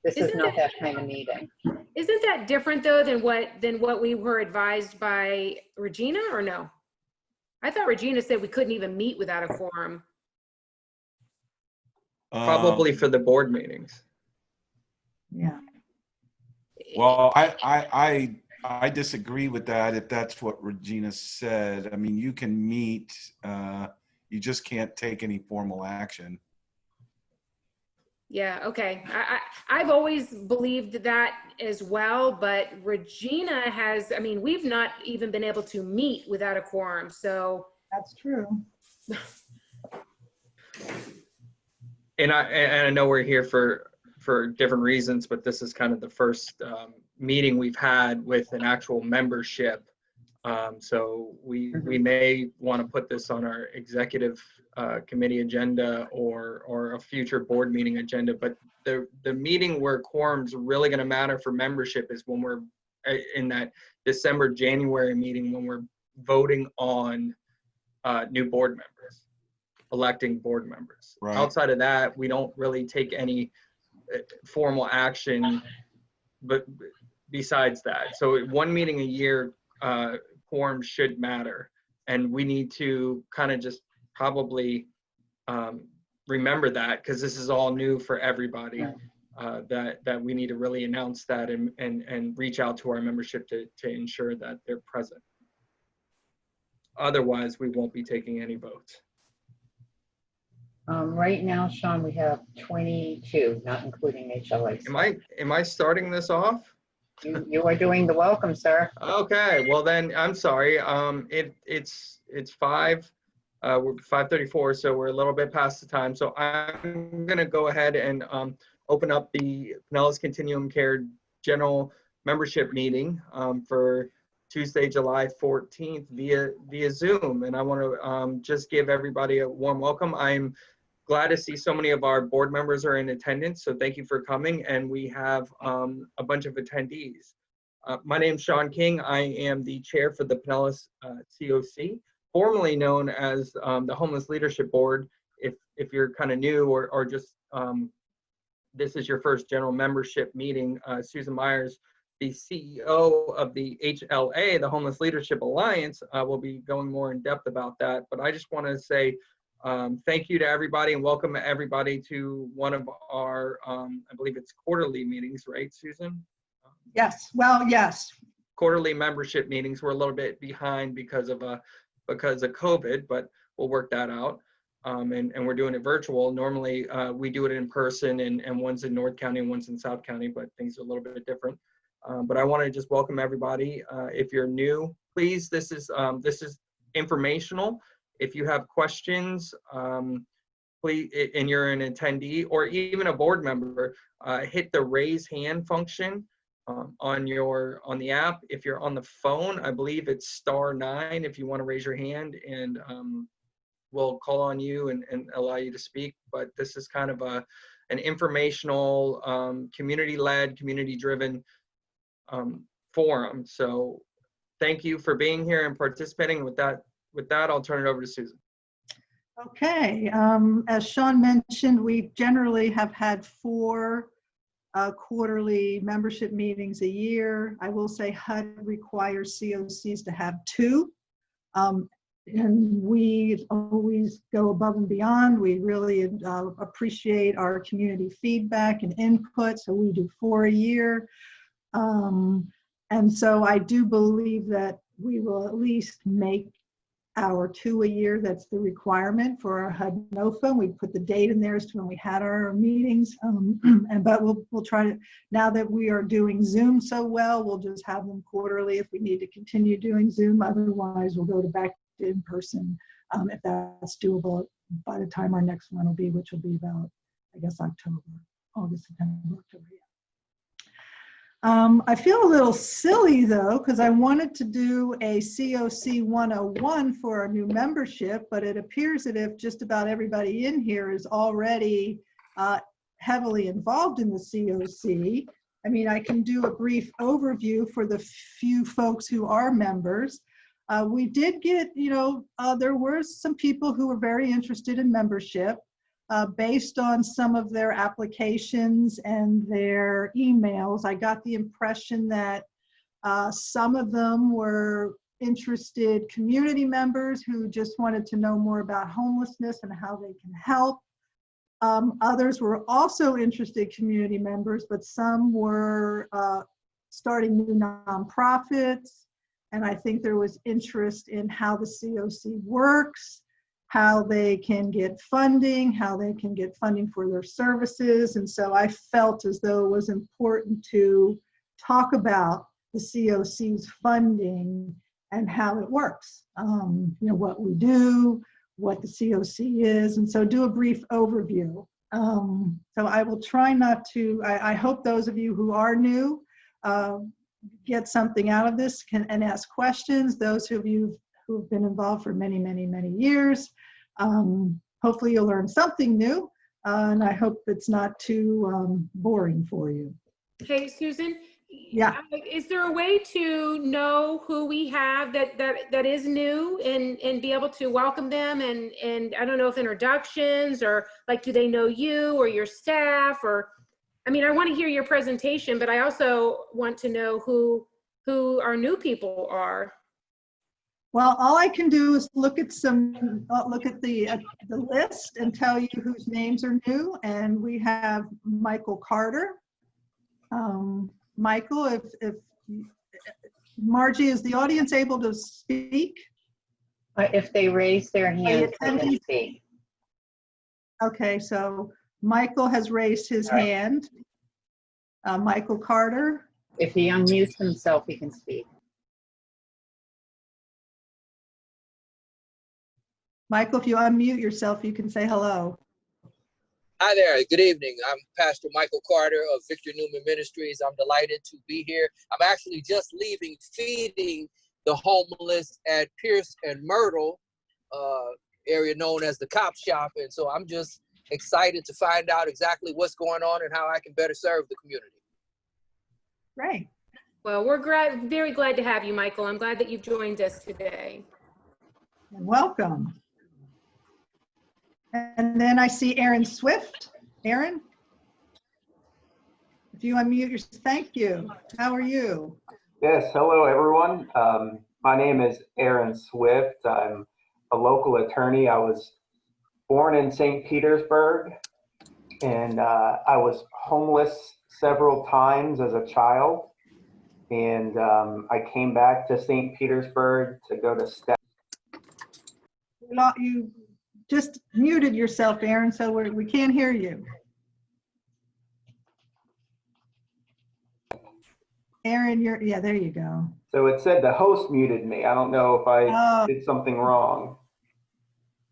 This is Isn't not that- that kind of meeting. Isn't that different though than what we were advised by Regina, or no? I thought Regina said we couldn't even meet without a quorum. Probably for the board meetings. Yeah. Well, I disagree with that if that's what Regina said. I mean, you can meet, you just can't take any formal action. Yeah, okay. I've always believed that as well, but Regina has, I mean, we've not even been able to meet without a quorum, so. That's true. And I know we're here for different reasons, but this is kind of the first meeting we've had with an actual membership. So we may want to put this on our executive committee agenda or a future board meeting agenda. But the meeting where quorum's really going to matter for membership is when we're in that December, January meeting, when we're voting on new board members, electing board members. Right. Outside of that, we don't really take any formal action, but besides that. So one meeting a year, quorum should matter. And we need to kind of just probably remember that, because this is all new for everybody, that we need to really announce that and reach out to our membership to ensure that they're present. Otherwise, we won't be taking any votes. Right now, Sean, we have 22, not including HLA. Am I starting this off? You are doing the welcome, sir. Okay, well then, I'm sorry. It's 5:34, so we're a little bit past the time. So I'm gonna go ahead and open up the Pinellas Continuum Care General Membership Meeting for Tuesday, July 14th via Zoom. And I want to just give everybody a warm welcome. I'm glad to see so many of our board members are in attendance, so thank you for coming. And we have a bunch of attendees. My name is Sean King. I am the chair for the Pinellas CoC, formerly known as the Homeless Leadership Board. If you're kind of new or just this is your first general membership meeting, Susan Myers, the CEO of the HLA, the Homeless Leadership Alliance, will be going more in depth about that. But I just want to say thank you to everybody and welcome everybody to one of our, I believe it's quarterly meetings, right, Susan? Yes, well, yes. Quarterly membership meetings. We're a little bit behind because of COVID, but we'll work that out. And we're doing it virtual. Normally we do it in person, and one's in North County and one's in South County, but things are a little bit different. But I want to just welcome everybody. If you're new, please, this is informational. If you have questions, please, and you're an attendee or even a board member, hit the raise hand function on the app. If you're on the phone, I believe it's *9 if you want to raise your hand, and we'll call on you and allow you to speak. But this is kind of an informational, community-led, community-driven forum. So thank you for being here and participating. With that, I'll turn it over to Susan. Okay, as Sean mentioned, we generally have had 4 quarterly membership meetings a year. I will say HUD requires COCs to have 2. And we always go above and beyond. We really appreciate our community feedback and input, so we do 4 a year. And so I do believe that we will at least make our 2 a year. That's the requirement for our HUD NOFA. We put the date in there as to when we had our meetings. But we'll try to, now that we are doing Zoom so well, we'll just have them quarterly if we need to continue doing Zoom. Otherwise, we'll go back to in person if that's doable by the time our next one will be, which will be about, I guess, August, September, October. Yeah. I feel a little silly though, because I wanted to do a CoC 101 for our new membership, but it appears that if just about everybody in here is already heavily involved in the CoC, I mean, I can do a brief overview for the few folks who are members. We did get, there were some people who were very interested in membership based on some of their applications and their emails. I got the impression that some of them were interested community members who just wanted to know more about homelessness and how they can help. Others were also interested community members, but some were starting new nonprofits. And I think there was interest in how the CoC works, how they can get funding, how they can get funding for their services. And so I felt as though it was important to talk about the CoC's funding and how it works, what we do, what the CoC is, and so do a brief overview. So I will try not to, I hope those of you who are new get something out of this and ask questions. Those of you who've been involved for many, many, many years, hopefully you'll learn something new, and I hope it's not too boring for you. Hey, Susan. Yeah. Is there a way to know who we have that is new and be able to welcome them and I don't know if introductions or like, do they know you or your staff or, I mean, I want to hear your presentation, but I also want to know who our new people are. Well, all I can do is look at the list and tell you whose names are new. And we have Michael Carter. Michael, if Margie, is the audience able to speak? If they raise their hands, they can speak. Okay, so Michael has raised his hand. Michael Carter. If he unmutes himself, he can speak. Michael, if you unmute yourself, you can say hello. Hi there, good evening. I'm Pastor Michael Carter of Victor Newman Ministries. I'm delighted to be here. I'm actually just leaving feeding the homeless at Pierce and Myrtle, area known as the Cop Shop. And so I'm just excited to find out exactly what's going on and how I can better serve the community. Great. Well, we're very glad to have you, Michael. I'm glad that you've joined us today. And welcome. And then I see Aaron Swift. Aaron, if you unmute yourself, thank you. How are you? Yes, hello everyone. My name is Aaron Swift. I'm a local attorney. I was born in St. Petersburg, and I was homeless several times as a child. And I came back to St. Petersburg to go to STEP. You just muted yourself, Aaron, so we can't hear you. Aaron, yeah, there you go. So it said the host muted me. I don't know if I did something wrong.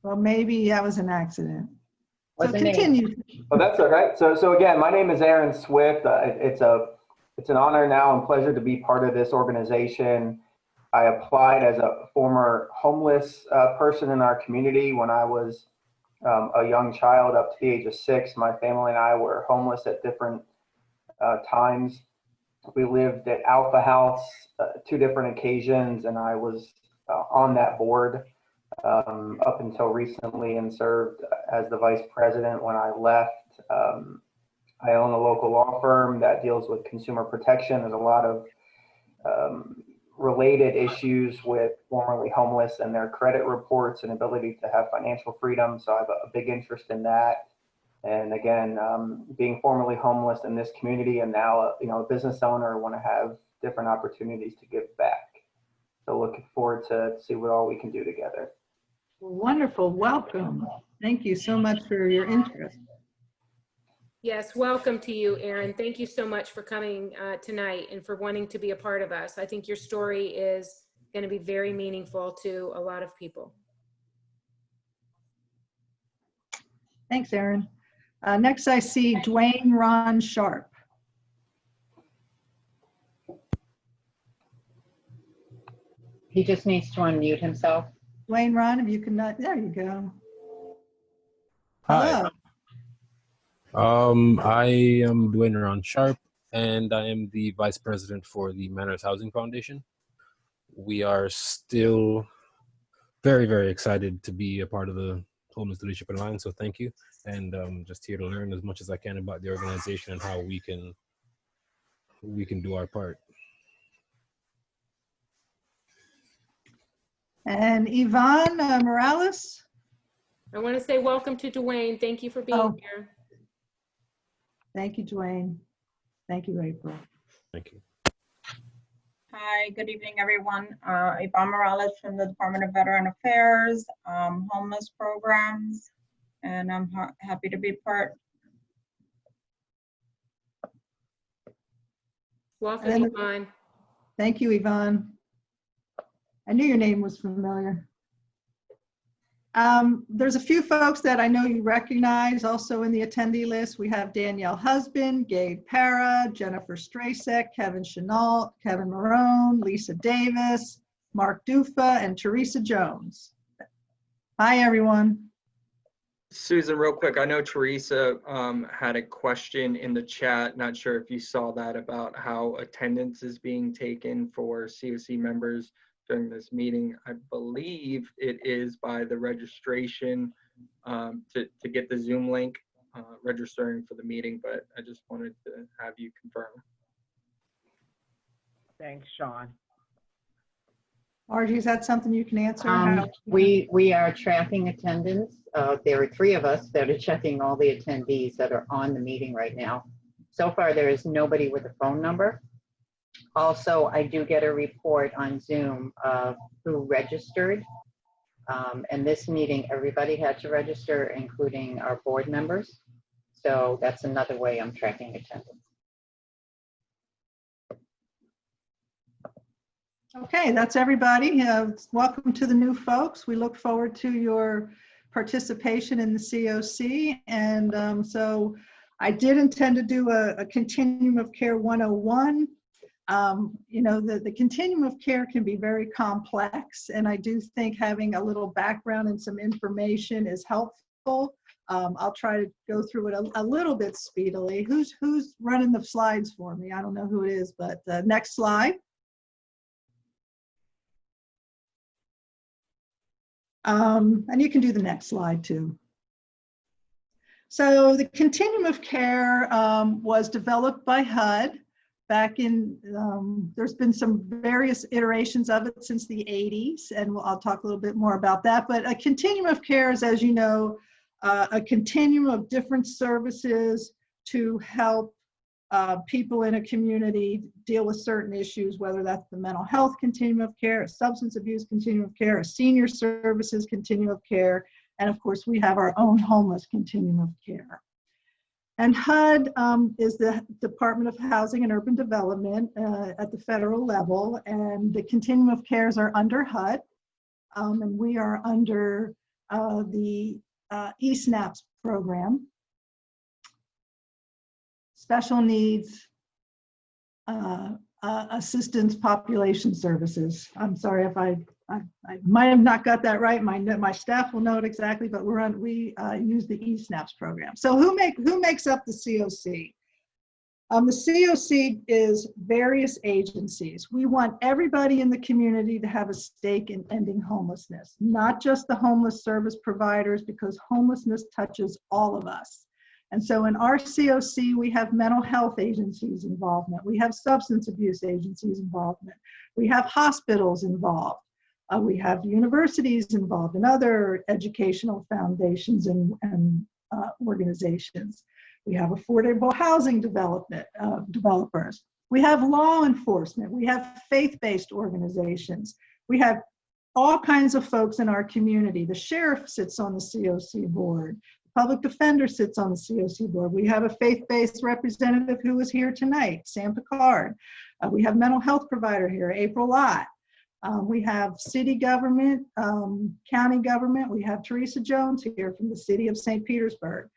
Well, maybe that was an accident. So What's the name? continue. Oh, that's all right. So again, my name is Aaron Swift. It's an honor now and pleasure to be part of this organization. I applied as a former homeless person in our community when I was a young child up to the age of 6. My family and I were homeless at different times. We lived at Alpha House 2 different occasions, and I was on that board up until recently and served as the vice president when I left. I own a local law firm that deals with consumer protection. There's a lot of related issues with formerly homeless and their credit reports and ability to have financial freedom. So I have a big interest in that. And again, being formerly homeless in this community and now a business owner, want to have different opportunities to give back. So looking forward to see what all we can do together. Wonderful. Welcome. Thank you so much for your interest. Yes, welcome to you, Aaron. Thank you so much for coming tonight and for wanting to be a part of us. I think your story is going to be very meaningful to a lot of people. Thanks, Aaron. Next, I see Dwayne Ron Sharp. He just needs to unmute himself. Dwayne Ron, if you can, there you go. Hi. Hello. I am Dwayne Ron Sharp, and I am the Vice President for the Manners Housing Foundation. we are still very, very excited to be a part of the Homeless Leadership Alliance. So thank you. And just here to learn as much as I can about the organization and how we can do our part. And Yvonne Morales? I want to say welcome to Dwayne. Thank you for being here. Thank you, Dwayne. Thank you, April. Thank you. Hi, good evening, everyone. Yvonne Morales from the Department of Veteran Affairs, homeless programs, and I'm happy to be part. Welcome, Yvonne. Thank you, Yvonne. I knew your name was familiar. There's a few folks that I know you recognize also in the attendee list. We have Danielle Husband, Gabe Para, Jennifer Strasek, Kevin Chenault, Kevin Marone, Lisa Davis, Mark Dufa, and Teresa Jones. Hi, everyone. Susan, real quick, I know Teresa had a question in the chat. Not sure if you saw that about how attendance is being taken for CoC members during this meeting. I believe it is by the registration to get the Zoom link, registering for the meeting, but I just wanted to have you confirm. Thanks, Sean. Margie, is that something you can answer? We are tracking attendance. There are 3 of us that are checking all the attendees that are on the meeting right now. So far, there is nobody with a phone number. Also, I do get a report on Zoom of who registered. And this meeting, everybody had to register, including our board members. So that's another way I'm tracking attendance. Okay, that's everybody. Welcome to the new folks. We look forward to your participation in the CoC. And so I did intend to do a Continuum of Care 101. You know, the continuum of care can be very complex, and I do think having a little background and some information is helpful. I'll try to go through it a little bit speedily. Who's running the slides for me? I don't know who it is, but next slide. And you can do the next slide too. So the continuum of care was developed by HUD. Back in, there's been some various iterations of it since the 80s, and I'll talk a little bit more about that. But a continuum of care is, as you know, a continuum of different services to help people in a community deal with certain issues, whether that's the mental health continuum of care, a substance abuse continuum of care, a senior services continuum of care, and of course, we have our own homeless continuum of care. And HUD is the Department of Housing and Urban Development at the federal level, and the continuum of cares are under HUD, and we are under the eSNAPS program, Special Needs Assistance Population Services. I'm sorry if I might have not got that right. My staff will know it exactly, but we use the eSNAPS program. So who makes up the CoC? The CoC is various agencies. We want everybody in the community to have a stake in ending homelessness, not just the homeless service providers, because homelessness touches all of us. And so in our CoC, we have mental health agencies involvement. We have substance abuse agencies involvement. We have hospitals involved. We have universities involved and other educational foundations and organizations. We have affordable housing developers. We have law enforcement. We have faith-based organizations. We have all kinds of folks in our community. The sheriff sits on the CoC board. The public defender sits on the CoC board. We have a faith-based representative who is here tonight, Sam Picard. We have mental health provider here, April Lott. We have city government, county government. We have Teresa Jones here from the city of St. Petersburg.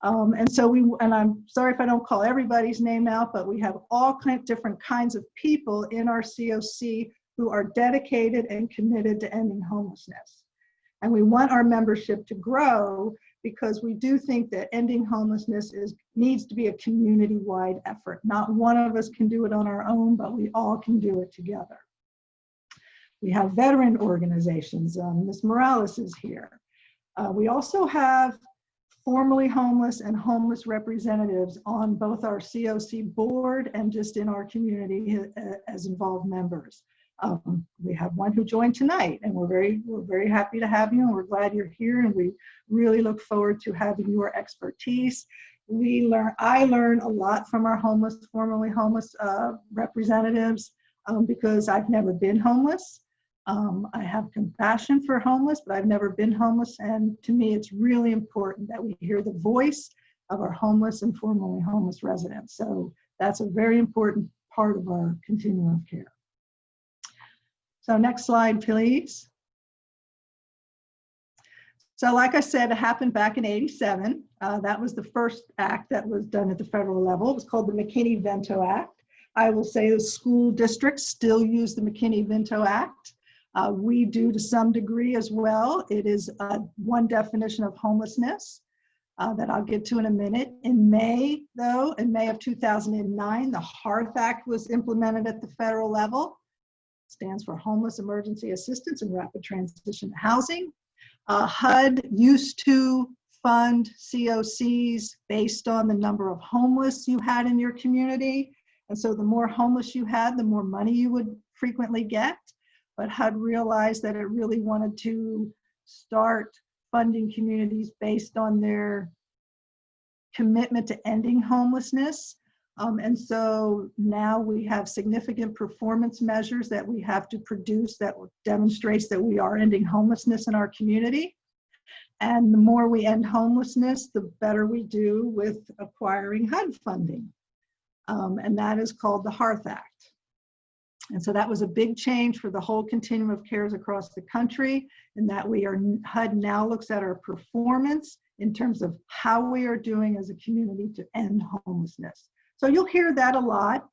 And I'm sorry if I don't call everybody's name out, but we have all different kinds of people in our CoC who are dedicated and committed to ending homelessness. And we want our membership to grow because we do think that ending homelessness needs to be a community-wide effort. Not one of us can do it on our own, but we all can do it together. We have veteran organizations. Ms. Morales is here. We also have formerly homeless and homeless representatives on both our CoC board and just in our community as involved members. We have one who joined tonight, and we're very happy to have you, and we're glad you're here, and we really look forward to having your expertise. I learn a lot from our formerly homeless representatives because I've never been homeless. I have compassion for homeless, but I've never been homeless, and to me, it's really important that we hear the voice of our homeless and formerly homeless residents. So that's a very important part of our continuum of care. So next slide, please. So like I said, it happened back in '87. That was the first act that was done at the federal level. It was called the McKinney-Vento Act. I will say the school districts still use the McKinney-Vento Act. We do to some degree as well. It is one definition of homelessness that I'll get to in a minute. In May of 2009, the HEARTH Act was implemented at the federal level. Stands for Homeless Emergency Assistance and Rapid Transition to Housing. HUD used to fund CoCs based on the number of homeless you had in your community. And so the more homeless you had, the more money you would frequently get. But HUD realized that it really wanted to start funding communities based on their commitment to ending homelessness. And so now we have significant performance measures that we have to produce that demonstrates that we are ending homelessness in our community. And the more we end homelessness, the better we do with acquiring HUD funding. And that is called the HEARTH Act. And so that was a big change for the whole continuum of cares across the country, in that HUD now looks at our performance in terms of how we are doing as a community to end homelessness. So you'll hear that a lot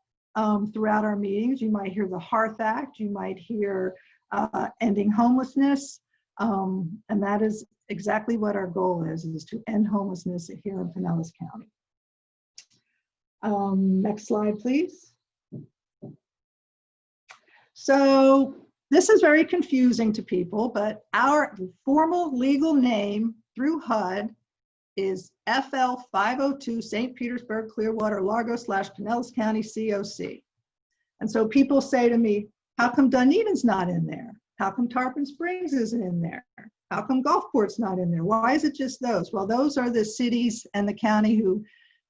throughout our meetings. You might hear the HEARTH Act, you might hear ending homelessness, and that is exactly what our goal is to end homelessness here in Pinellas County. Next slide, please. So this is very confusing to people, but our formal legal name through HUD is FL 502 St. Petersburg, Clearwater, Largo / Pinellas County CoC. And so people say to me, how come Dunedin's not in there? How come Tarpon Springs isn't in there? How come Gulfport's not in there? Why is it just those? Well, those are the cities and the county who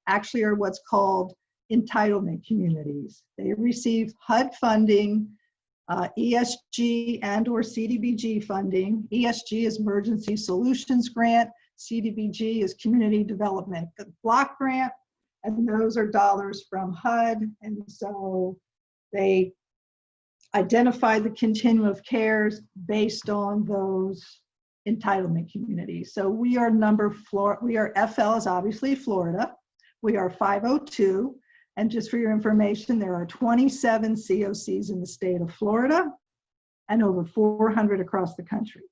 actually are what's called entitlement communities. They receive HUD funding, ESG and or CDBG funding. ESG is Emergency Solutions Grant. CDBG is Community Development Block Grant, and those are dollars from HUD. And so they identify the continuum of cares based on those entitlement communities. So we are FL is obviously Florida. We are 502. And just for your information, there are 27 CoCs in the state of Florida and over 400 across the country.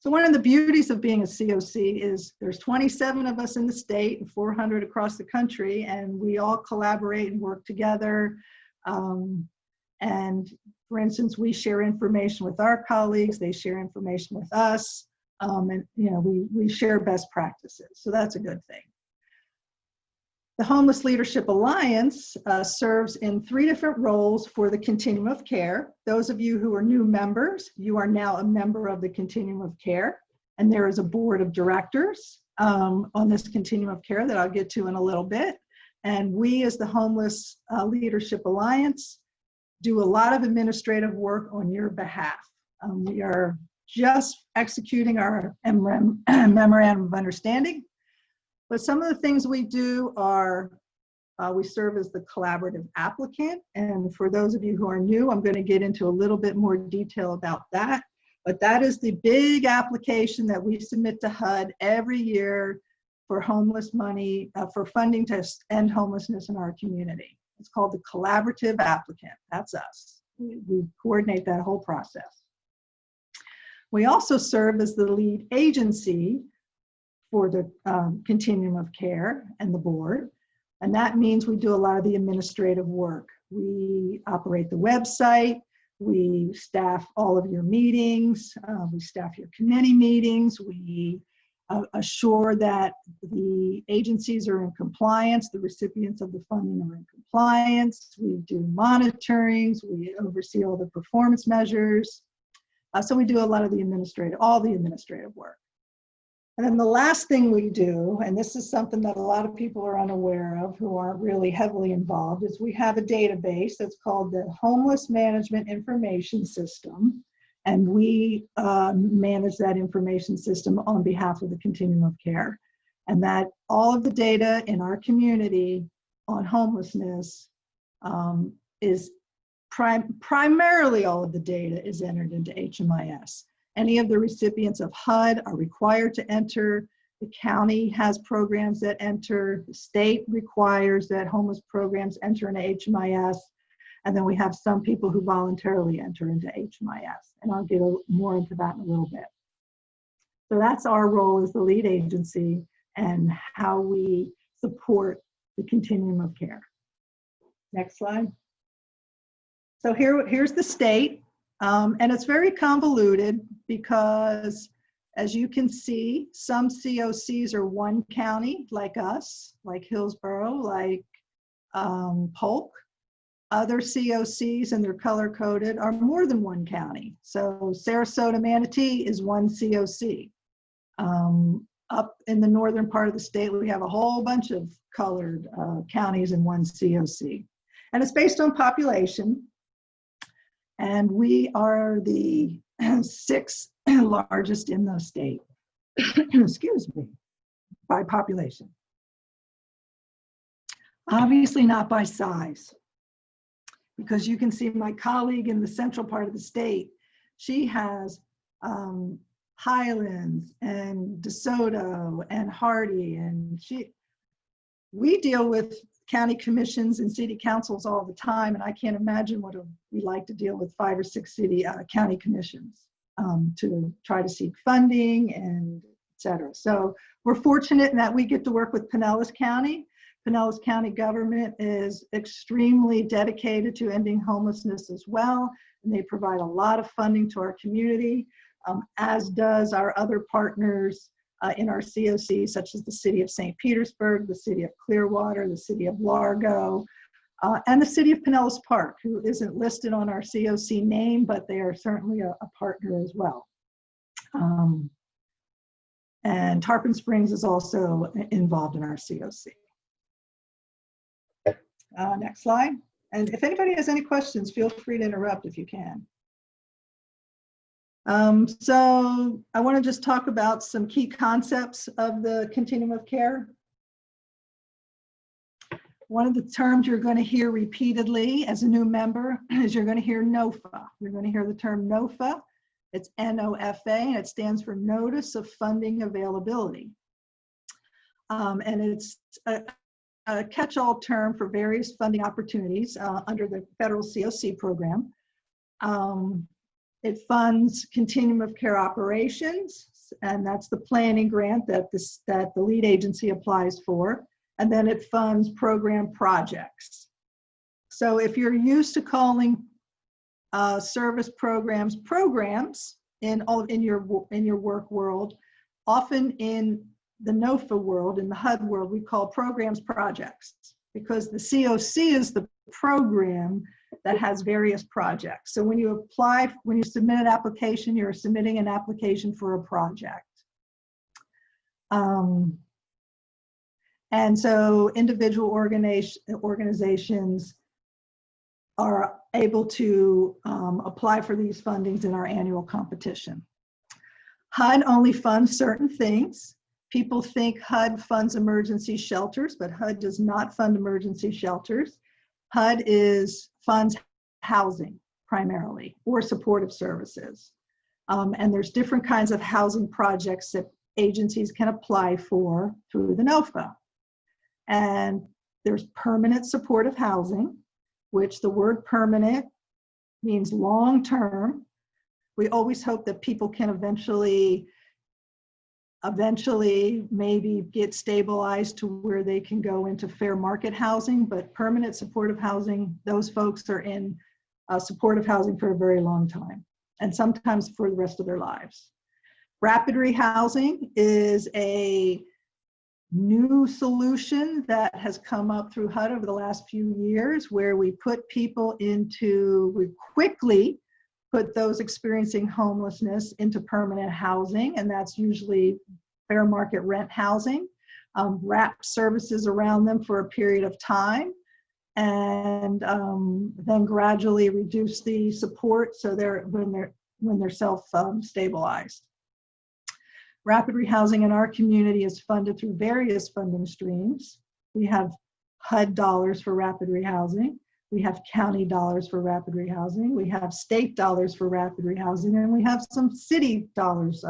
So one of the beauties of being a CoC is there's 27 of us in the state and 400 across the country, and we all collaborate and work together. And for instance, we share information with our colleagues, they share information with us, and we share best practices. So that's a good thing. The Homeless Leadership Alliance serves in 3 different roles for the continuum of care. Those of you who are new members, you are now a member of the continuum of care, and there is a board of directors on this continuum of care that I'll get to in a little bit. And we, as the Homeless Leadership Alliance, do a lot of administrative work on your behalf. We are just executing our memorandum of understanding. But some of the things we do are, we serve as the collaborative applicant. And for those of you who are new, I'm going to get into a little bit more detail about that. But that is the big application that we submit to HUD every year for homeless money, for funding to end homelessness in our community. It's called the collaborative applicant. That's us. We coordinate that whole process. We also serve as the lead agency for the continuum of care and the board. And that means we do a lot of the administrative work. We operate the website, We staff all of your meetings. We staff your committee meetings. We assure that the agencies are in compliance, the recipients of the funding are in compliance. We do monitorings. We oversee all the performance measures. So we do a lot of all the administrative work. And then the last thing we do, and this is something that a lot of people are unaware of who aren't really heavily involved, is we have a database that's called the Homeless Management Information System. And we manage that information system on behalf of the continuum of care. And that all of the data in our community on homelessness is primarily all of the data is entered into HMIS. Any of the recipients of HUD are required to enter. The county has programs that enter. The state requires that homeless programs enter into HMIS. And then we have some people who voluntarily enter into HMIS. And I'll get more into that in a little bit. So that's our role as the lead agency and how we support the continuum of care. Next slide. So here's the state. And it's very convoluted because, as you can see, some CoCs are one county, like us, like Hillsborough, like Polk. Other CoCs, and they're color-coded, are more than one county. So Sarasota, Manatee is one CoC. Up in the northern part of the state, we have a whole bunch of colored counties in one CoC. And it's based on population. And we are the 6th largest in the state, excuse me, by population. Obviously not by size, because you can see my colleague in the central part of the state, she has Highlands and DeSoto and Hardy, and we deal with county commissions and city councils all the time, and I can't imagine what it would be like to deal with 5 or 6 county commissions to try to seek funding and et cetera. So we're fortunate in that we get to work with Pinellas County. Pinellas County government is extremely dedicated to ending homelessness as well, and they provide a lot of funding to our community, as does our other partners in our CoC, such as the City of St. Petersburg, the City of Clearwater, the City of Largo, and the City of Pinellas Park, who isn't listed on our CoC name, but they are certainly a partner as well. And Tarpon Springs is also involved in our CoC. Next slide. And if anybody has any questions, feel free to interrupt if you can. So I want to just talk about some key concepts of the continuum of care. One of the terms you're going to hear repeatedly as a new member is you're going to hear NOFA. You're going to hear the term NOFA. It's NOFA, and it stands for Notice of Funding Availability. And it's a catch-all term for various funding opportunities under the federal CoC program. It funds continuum of care operations, and that's the planning grant that the lead agency applies for. And then it funds program projects. So if you're used to calling service programs in your work world, often in the NOFA world, in the HUD world, we call programs projects, because the CoC is the program that has various projects. So when you submit an application, you're submitting an application for a project. And so individual organizations are able to apply for these fundings in our annual competition. HUD only funds certain things. People think HUD funds emergency shelters, but HUD does not fund emergency shelters. HUD funds housing primarily, or supportive services. And there's different kinds of housing projects that agencies can apply for through the NOFA. And there's permanent supportive housing, which the word permanent means long-term. We always hope that people can eventually maybe get stabilized to where they can go into fair market housing, but permanent supportive housing, those folks are in supportive housing for a very long time, and sometimes for the rest of their lives. Rapid rehousing is a new solution that has come up through HUD over the last few years, where we quickly put those experiencing homelessness into permanent housing, and that's usually fair market rent housing. Wrap services around them for a period of time, and then gradually reduce the support so when they're self-stabilized. Rapid rehousing in our community is funded through various funding streams. We have HUD dollars for rapid rehousing. We have county dollars for rapid rehousing. We have state dollars for rapid rehousing, and we have some city dollars,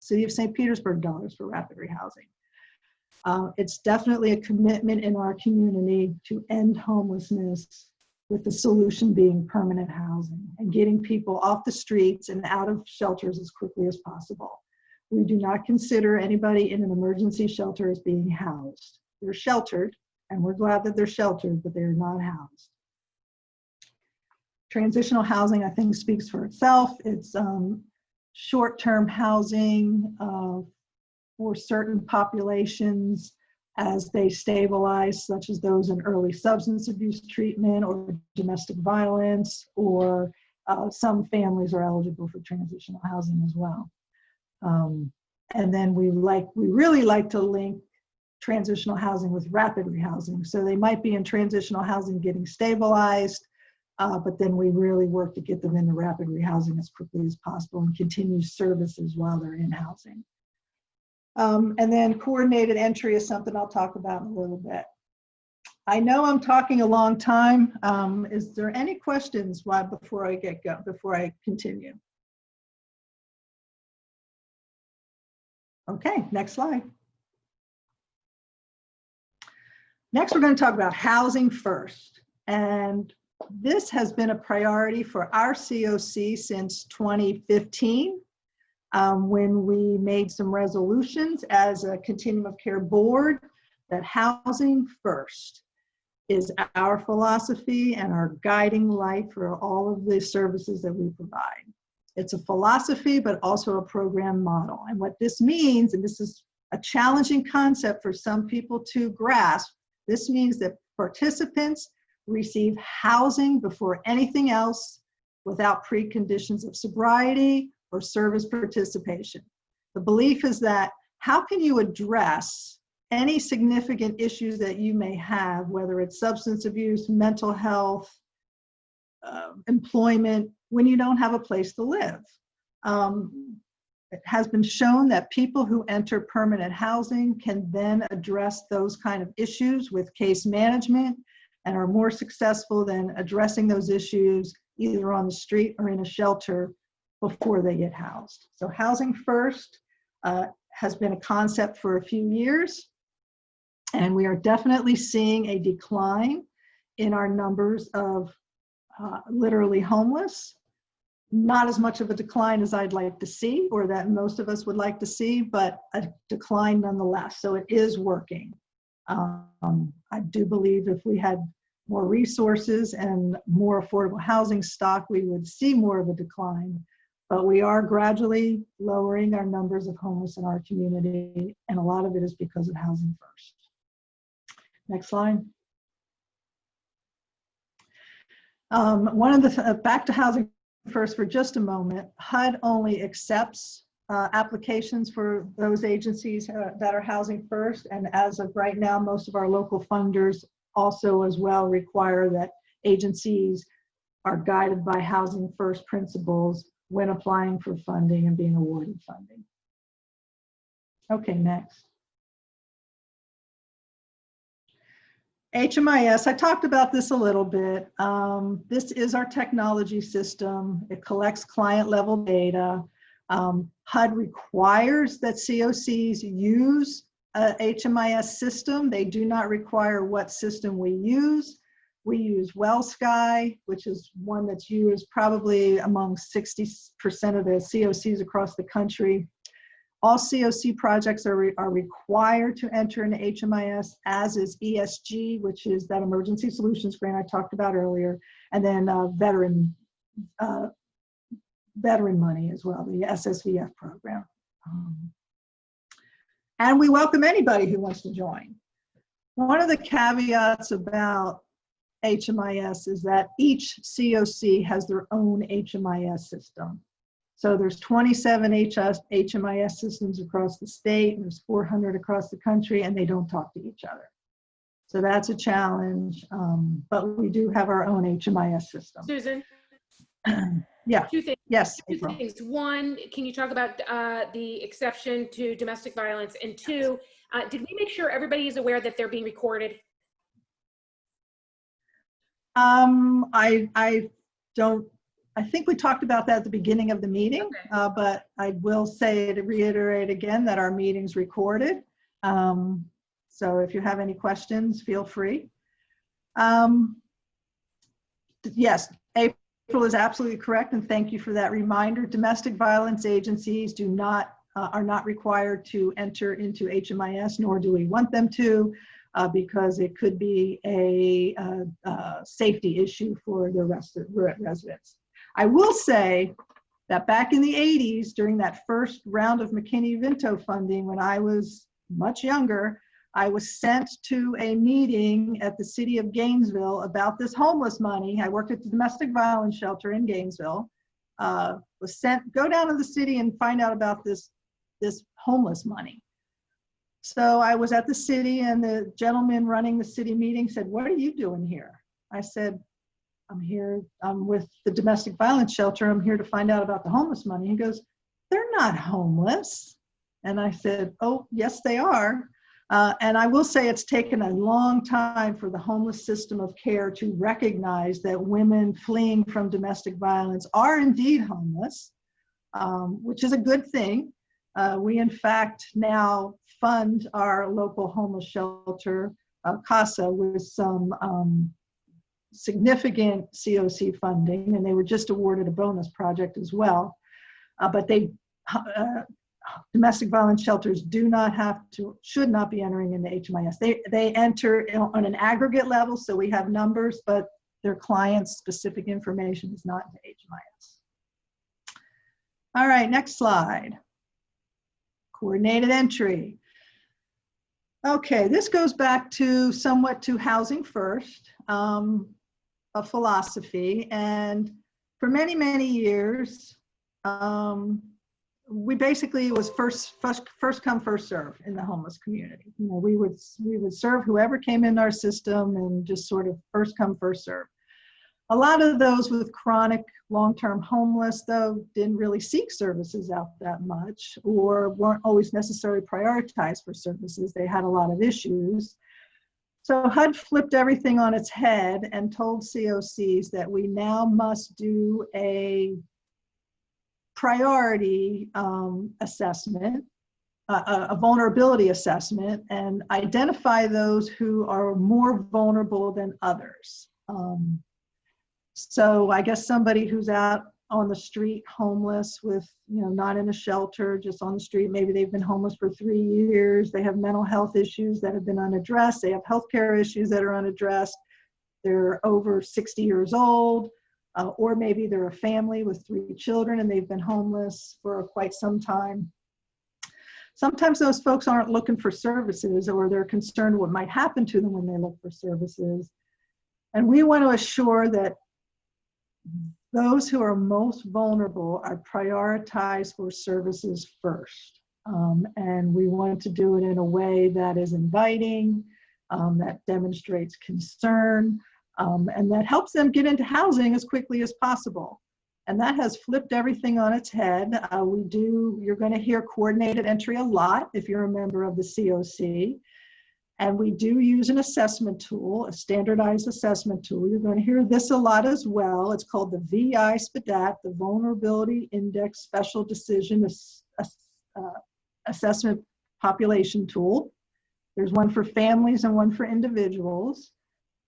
City of St. Petersburg dollars for rapid rehousing. It's definitely a commitment in our community to end homelessness, with the solution being permanent housing and getting people off the streets and out of shelters as quickly as possible. We do not consider anybody in an emergency shelter as being housed. They're sheltered, and we're glad that they're sheltered, but they're not housed. Transitional housing, I think, speaks for itself. It's short-term housing for certain populations as they stabilize, such as those in early substance abuse treatment or domestic violence, or some families are eligible for transitional housing as well. And then we really like to link transitional housing with rapid rehousing. So they might be in transitional housing getting stabilized, but then we really work to get them into rapid rehousing as quickly as possible and continue services while they're in housing. And then coordinated entry is something I'll talk about in a little bit. I know I'm talking a long time. Is there any questions before I continue? Okay, next slide. Next, we're going to talk about housing first. And this has been a priority for our CoC since 2015. When we made some resolutions as a continuum of care board that housing first is our philosophy and our guiding light for all of the services that we provide. It's a philosophy, but also a program model. And what this means, and this is a challenging concept for some people to grasp, this means that participants receive housing before anything else without preconditions of sobriety or service participation. The belief is that how can you address any significant issues that you may have, whether it's substance abuse, mental health, employment, when you don't have a place to live? It has been shown that people who enter permanent housing can then address those kind of issues with case management and are more successful than addressing those issues either on the street or in a shelter before they get housed. So housing first has been a concept for a few years, and we are definitely seeing a decline in our numbers of literally homeless. Not as much of a decline as I'd like to see, or that most of us would like to see, but a decline nonetheless. So it is working. I do believe if we had more resources and more affordable housing stock, we would see more of a decline. But we are gradually lowering our numbers of homeless in our community, and a lot of it is because of housing first. Next slide. Back to housing first for just a moment. HUD only accepts applications for those agencies that are housing first, and as of right now, most of our local funders also as well require that agencies are guided by housing first principles when applying for funding and being awarded funding. Okay, next. HMIS, I talked about this a little bit. This is our technology system. It collects client level data. HUD requires that CoCs use a HMIS system. They do not require what system we use. We use WellSky, which is one that's used probably among 60% of the CoCs across the country. All CoC projects are required to enter into HMIS, as is ESG, which is that emergency solutions grant I talked about earlier. and then veteran money as well, the SSVF program. And we welcome anybody who wants to join. One of the caveats about HMIS is that each CoC has their own HMIS system. So there's 27 HMIS systems across the state, and there's 400 across the country, and they don't talk to each other. So that's a challenge, but we do have our own HMIS system. Susan? Yeah. Two things. Yes, Two April. things. One, can you talk about the exception to domestic violence? And two, did we make sure everybody is aware that they're being recorded? I think we talked about that at the beginning of the meeting, Okay. but I will say to reiterate again that our meeting's recorded. So if you have any questions, feel free. Yes, April is absolutely correct, and thank you for that reminder. Domestic violence agencies are not required to enter into HMIS, nor do we want them to, because it could be a safety issue for the residents. I will say that back in the 80s, during that first round of McKinney-Vento funding, when I was much younger, I was sent to a meeting at the city of Gainesville about this homeless money. I worked at the domestic violence shelter in Gainesville. Was sent, go down to the city and find out about this homeless money. So I was at the city, and the gentleman running the city meeting said, "What are you doing here?" I said, "I'm here, I'm with the domestic violence shelter. I'm here to find out about the homeless money." He goes, "They're not homeless." And I said, "Oh, yes, they are." And I will say it's taken a long time for the homeless system of care to recognize that women fleeing from domestic violence are indeed homeless, which is a good thing. We, in fact, now fund our local homeless shelter, CASA, with some significant CoC funding, and they were just awarded a bonus project as well. But domestic violence shelters should not be entering into HMIS. They enter on an aggregate level, so we have numbers, but their clients' specific information is not into HMIS. All right, next slide. Coordinated entry. Okay, this goes back somewhat to Housing First, a philosophy, and for many, many years, we basically, it was first come, first serve in the homeless community. You know, we would serve whoever came in our system, and just sort of first come, first serve. A lot of those with chronic long-term homeless, though, didn't really seek services out that much, or weren't always necessarily prioritized for services. They had a lot of issues. So HUD flipped everything on its head and told CoCs that we now must do a priority assessment, a vulnerability assessment, and identify those who are more vulnerable than others. So I guess somebody who's out on the street homeless with, not in a shelter, just on the street, maybe they've been homeless for 3 years, they have mental health issues that have been unaddressed, they have healthcare issues that are unaddressed, they're over 60 years old, or maybe they're a family with 3 children and they've been homeless for quite some time. Sometimes those folks aren't looking for services, or they're concerned what might happen to them when they look for services. And we want to assure that those who are most vulnerable are prioritized for services first. And we want to do it in a way that is inviting, that demonstrates concern, and that helps them get into housing as quickly as possible. And that has flipped everything on its head. You're going to hear coordinated entry a lot if you're a member of the CoC. And we do use an assessment tool, a standardized assessment tool. You're going to hear this a lot as well. It's called the VI-SPDAT, the Vulnerability Index Special Decision Assessment Population Tool. There's one for families and one for individuals.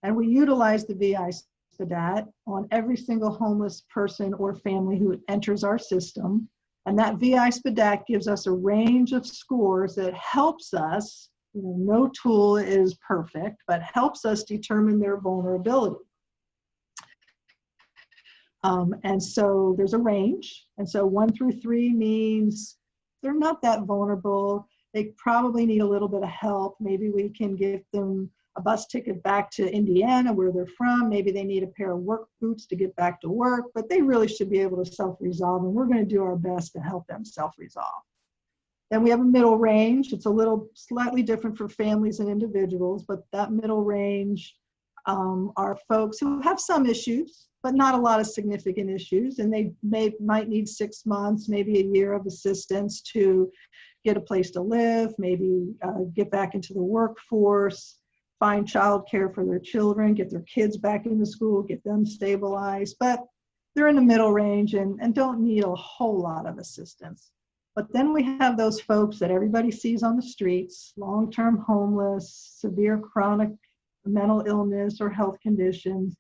And we utilize the VI-SPDAT on every single homeless person or family who enters our system. And that VI-SPDAT gives us a range of scores that helps us, no tool is perfect, but helps us determine their vulnerability. And so there's a range. And so 1 through 3 means they're not that vulnerable. They probably need a little bit of help. Maybe we can give them a bus ticket back to Indiana where they're from. Maybe they need a pair of work boots to get back to work, but they really should be able to self-resolve, and we're going to do our best to help them self-resolve. Then we have a middle range. It's a little slightly different for families and individuals, but that middle range are folks who have some issues, but not a lot of significant issues, and they might need 6 months, maybe a year of assistance to get a place to live, maybe get back into the workforce, find childcare for their children, get their kids back into school, get them stabilized, but they're in the middle range and don't need a whole lot of assistance. But then we have those folks that everybody sees on the streets, long-term homeless, severe chronic mental illness or health conditions,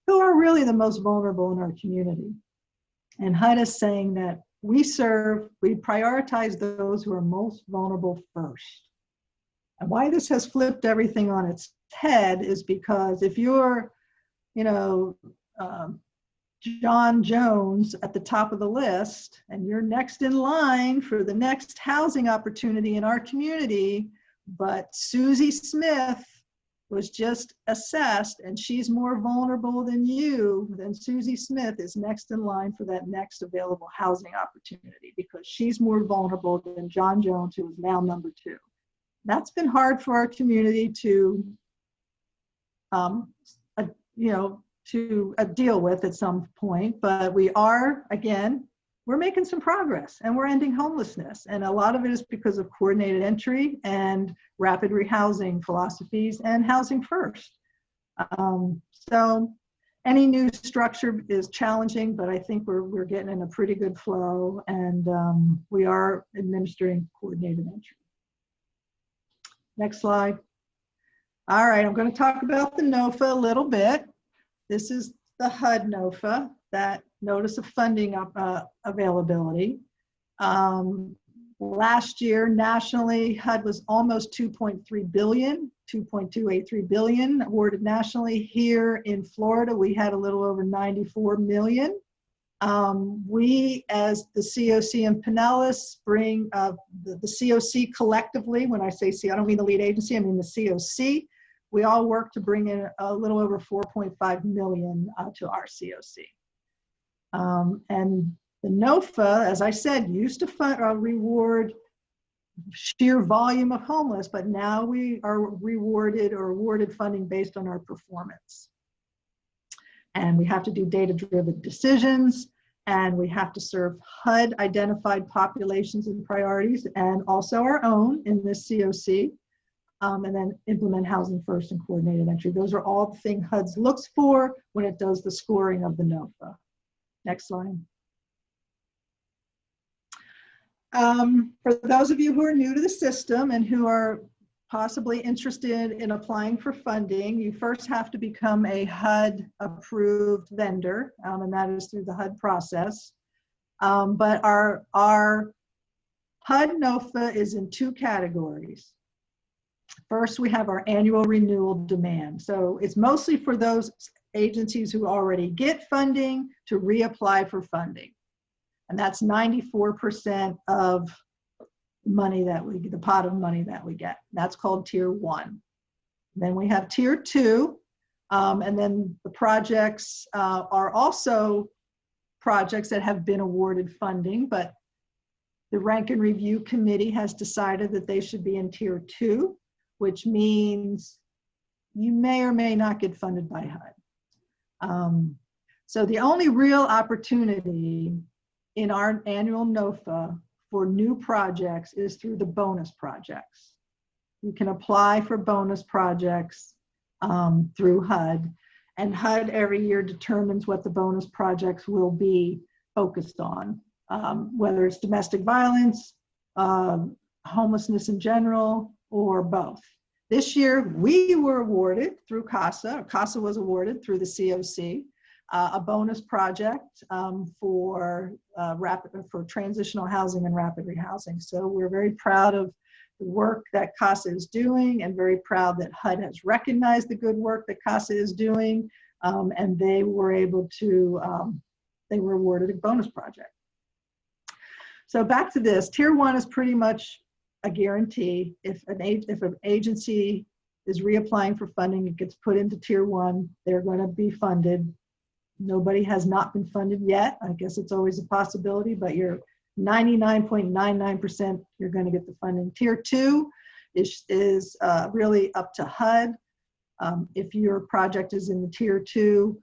who are really the most vulnerable in our community. And HUD is saying that we prioritize those who are most vulnerable first. And why this has flipped everything on its head is because if you're, John Jones at the top of the list, and you're next in line for the next housing opportunity in our community, but Susie Smith was just assessed and she's more vulnerable than you, then Susie Smith is next in line for that next available housing opportunity because she's more vulnerable than John Jones, who is now number 2. That's been hard for our community to, deal with at some point, but we're making some progress and we're ending homelessness. And a lot of it is because of coordinated entry and rapid rehousing philosophies and housing first. So any new structure is challenging, but I think we're getting in a pretty good flow, and we are administering coordinated entry. Next slide. All right, I'm going to talk about the NOFA a little bit. This is the HUD NOFA, that Notice of Funding Availability. Last year, nationally, HUD was almost 2.3 billion, 2.283 billion awarded nationally. Here in Florida, we had a little over 94 million. We, as the CoC and Pinellas, bring the CoC collectively. When I say C, I don't mean the lead agency, I mean the CoC. We all work to bring in a little over 4.5 million to our CoC. And the NOFA, as I said, used to reward sheer volume of homeless, but now we are rewarded or awarded funding based on our performance. And we have to do data-driven decisions, and we have to serve HUD identified populations and priorities, and also our own in this CoC, and then implement housing first and coordinated entry. Those are all the things HUD looks for when it does the scoring of the NOFA. Next slide. For those of you who are new to the system and who are possibly interested in applying for funding, you first have to become a HUD approved vendor, and that is through the HUD process. But our HUD NOFA is in 2 categories. First, we have our annual renewal demand. So it's mostly for those agencies who already get funding to reapply for funding. And that's 94% of money that the pot of money that we get. That's called Tier 1. Then we have Tier 2, and then the projects are also projects that have been awarded funding, but the Rank and Review Committee has decided that they should be in Tier 2, which means you may or may not get funded by HUD. So the only real opportunity in our annual NOFA for new projects is through the bonus projects. You can apply for bonus projects through HUD, and HUD every year determines what the bonus projects will be focused on, whether it's domestic violence, homelessness in general, or both. This year, we were awarded through CASA, or CASA was awarded through the CoC, a bonus project for transitional housing and rapid rehousing. So we're very proud of the work that CASA is doing, and very proud that HUD has recognized the good work that CASA is doing, and they were able to they were awarded a bonus project. So back to this, tier 1 is pretty much a guarantee. If an agency is reapplying for funding, it gets put into tier 1, they're going to be funded. Nobody has not been funded yet. I guess it's always a possibility, but you're 99.99% you're going to get the funding. Tier 2 is really up to HUD. If your project is in the tier 2,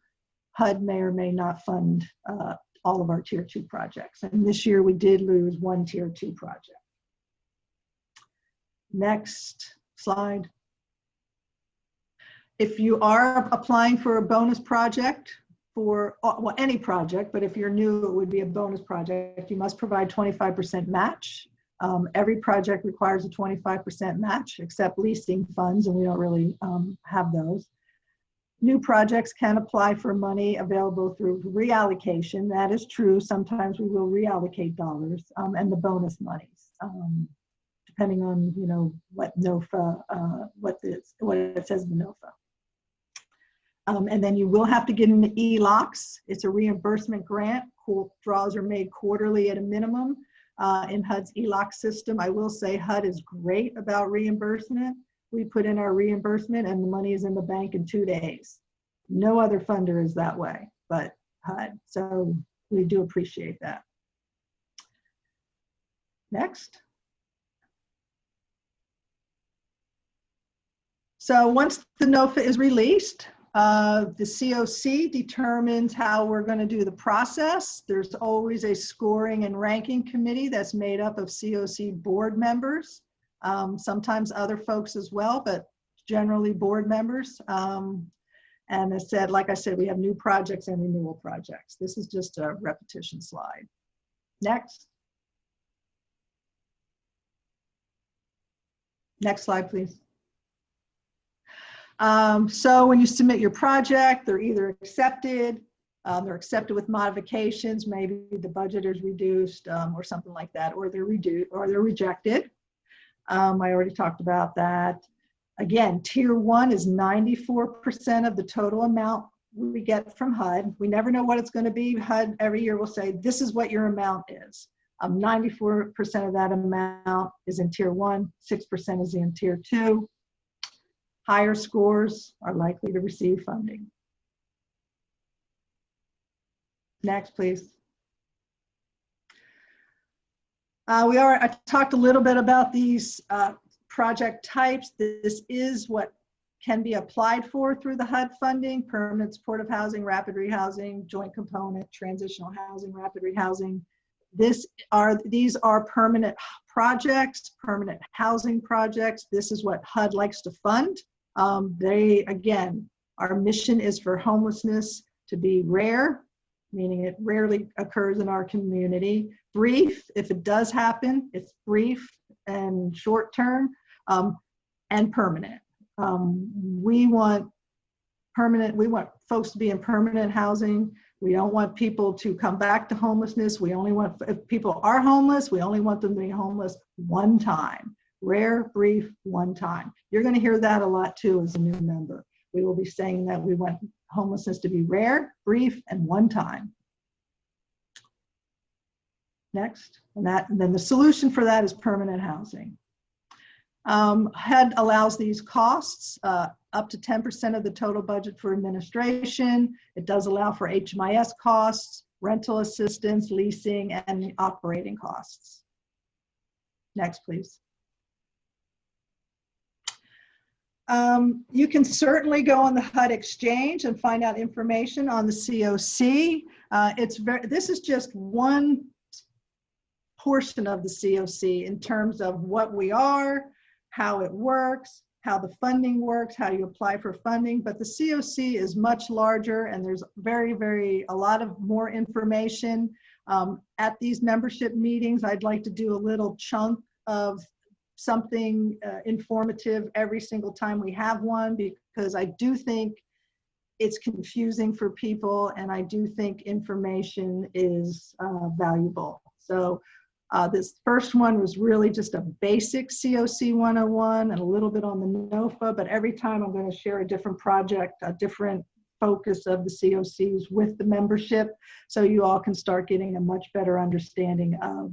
HUD may or may not fund all of our tier 2 projects. And this year we did lose one tier 2 project. Next slide. If you are applying for a bonus project for, well, any project, but if you're new, it would be a bonus project, you must provide 25% match. Every project requires a 25% match, except leasing funds, and we don't really have those. New projects can apply for money available through reallocation. That is true. Sometimes we will reallocate dollars and the bonus monies, depending on, you know, what NOFA, what it says in the NOFA. And then you will have to get into ELOCs. It's a reimbursement grant. Draws are made quarterly at a minimum in HUD's ELOC system. I will say HUD is great about reimbursement. We put in our reimbursement and the money is in the bank in 2 days. No other funder is that way, but HUD. So we do appreciate that. Next. So once the NOFA is released, the CoC determines how we're going to do the process. There's always a scoring and ranking committee that's made up of CoC board members, sometimes other folks as well, but generally board members. And as said, like I said, we have new projects and renewal projects. This is just a repetition slide. Next. Next slide, please. So when you submit your project, they're either accepted, they're accepted with modifications, maybe the budget is reduced or something like that, or they're rejected. I already talked about that. Again, tier 1 is 94% of the total amount we get from HUD. We never know what it's going to be. HUD every year will say, this is what your amount is. 94% of that amount is in tier 1, 6% is in tier 2. Higher scores are likely to receive funding. Next, please. I talked a little bit about these project types. This is what can be applied for through the HUD funding: permanent supportive housing, rapid rehousing, joint component, transitional housing, rapid rehousing. These are permanent projects, permanent housing projects. This is what HUD likes to fund. Again, our mission is for homelessness to be rare, meaning it rarely occurs in our community. Brief, if it does happen, it's brief and short term, and permanent. We want folks to be in permanent housing. We don't want people to come back to homelessness. If people are homeless, we only want them to be homeless one time. Rare, brief, one time. You're going to hear that a lot too as a new member. We will be saying that we want homelessness to be rare, brief, and one time. Next, and then the solution for that is permanent housing. HUD allows these costs up to 10% of the total budget for administration. It does allow for HMIS costs, rental assistance, leasing, and operating costs. Next, please. You can certainly go on the HUD Exchange and find out information on the CoC. This is just one portion of the CoC in terms of what we are, how it works, how the funding works, how you apply for funding. But the CoC is much larger, and there's a lot of more information. At these membership meetings, I'd like to do a little chunk of something informative every single time we have one, because I do think it's confusing for people, and I do think information is valuable. So this first one was really just a basic CoC 101 and a little bit on the NOFA, but every time I'm going to share a different project, a different focus of the CoCs with the membership, so you all can start getting a much better understanding of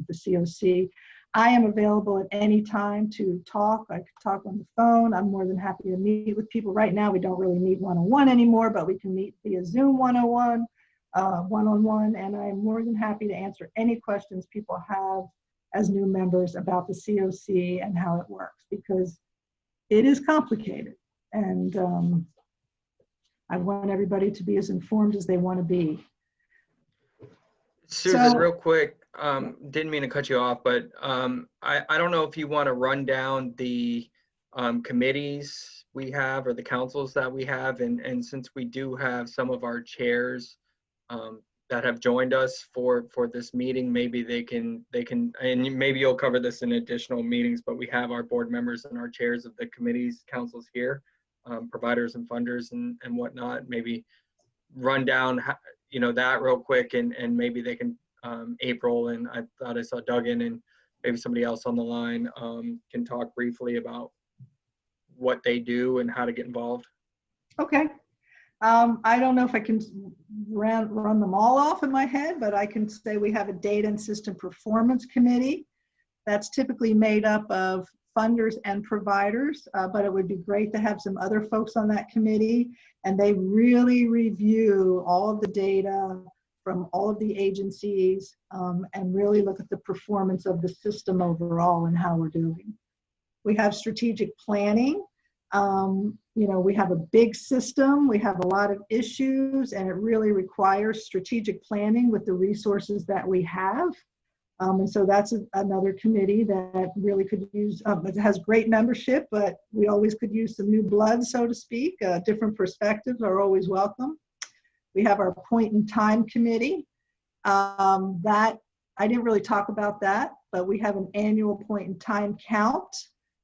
the CoC. I am available at any time to talk. I could talk on the phone. I'm more than happy to meet with people. Right now, we don't really meet one-on-one anymore, but we can meet via Zoom one-on-one, and I'm more than happy to answer any questions people have as new members about the CoC and how it works, because it is complicated. And I want everybody to be as informed as they want to be. Susan, real quick, didn't mean to cut you off, but I don't know if you want to run down the committees we have or the councils that we have, and since we do have some of our chairs that have joined us for this meeting, maybe they can, and maybe you'll cover this in additional meetings, but we have our board members and our chairs of the committees, councils here, providers and funders and whatnot. Maybe run down, you know, that real quick, and maybe they can, April, and I thought I saw Duggan and maybe somebody else on the line can talk briefly about what they do and how to get involved. Okay. I don't know if I can run them all off in my head, but I can say we have a data and system performance committee that's typically made up of funders and providers, but it would be great to have some other folks on that committee, and they really review all of the data from all of the agencies and really look at the performance of the system overall and how we're doing. We have strategic planning. You know, we have a big system, we have a lot of issues, and it really requires strategic planning with the resources that we have. And so that's another committee that really could use, it has great membership, but we always could use some new blood, so to speak. Different perspectives are always welcome. We have our point in time committee. That, I didn't really talk about that, but we have an annual point in time count.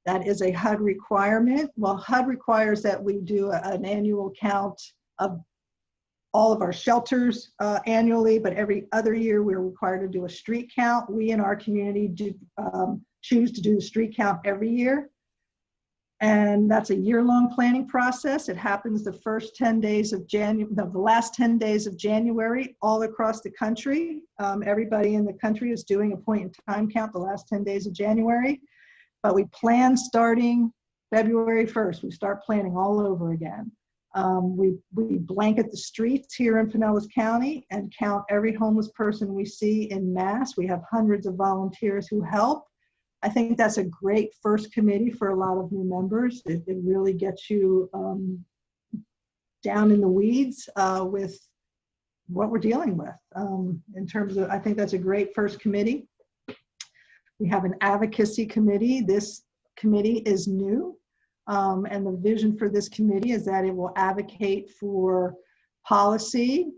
That is a HUD requirement. Well, HUD requires that we do an annual count of all of our shelters annually, but every other year we're required to do a street count. We in our community do choose to do the street count every year. And that's a year-long planning process. It happens the first 10 days of January, the last 10 days of January, all across the country. Everybody in the country is doing a point in time count the last 10 days of January. But we plan starting February 1st. We start planning all over again. We blanket the streets here in Pinellas County and count every homeless person we see in mass. We have hundreds of volunteers who help. I think that's a great first committee for a lot of new members. It really gets you down in the weeds with what we're dealing with. In terms of, I think that's a great first committee. We have an advocacy committee. This committee is new. And the vision for this committee is that it will advocate for policy,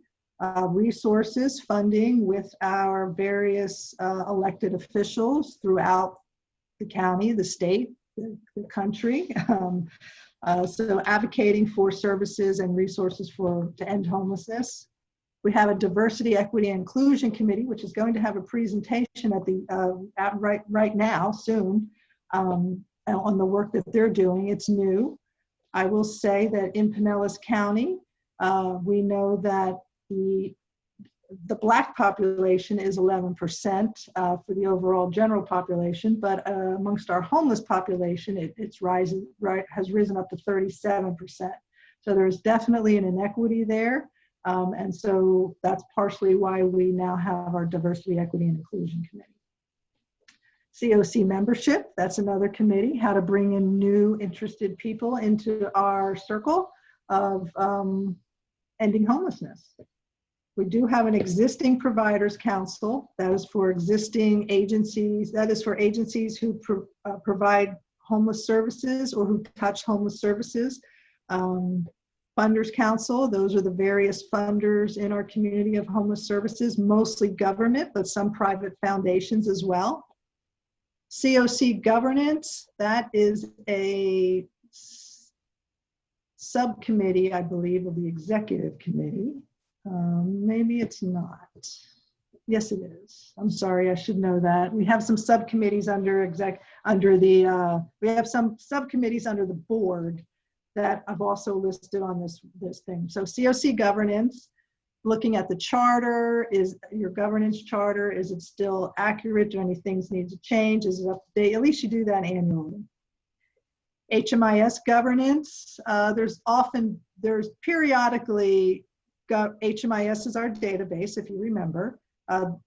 resources, funding with our various elected officials throughout the county, the state, the country. So advocating for services and resources to end homelessness. We have a diversity, equity, and inclusion committee, which is going to have a presentation at the right now, soon, on the work that they're doing. It's new. I will say that in Pinellas County, we know that the Black population is 11% for the overall general population, but amongst our homeless population, has risen up to 37%. So there's definitely an inequity there. And so that's partially why we now have our diversity, equity, and inclusion committee. CoC membership, that's another committee, how to bring in new interested people into our circle of ending homelessness. We do have an existing providers council that is for existing agencies, that is for agencies who provide homeless services or who touch homeless services. Funders Council, those are the various funders in our community of homeless services, mostly government, but some private foundations as well. CoC governance, that is a subcommittee, I believe, of the executive committee. Maybe it's not. Yes, it is. I'm sorry, I should know that. We have some subcommittees we have some subcommittees under the board that I've also listed on this thing. So CoC governance, looking at the charter, is your governance charter, is it still accurate? Do any things need to change? Is it up to date? At least you do that annually. HMIS governance, there's periodically, HMIS is our database, if you remember.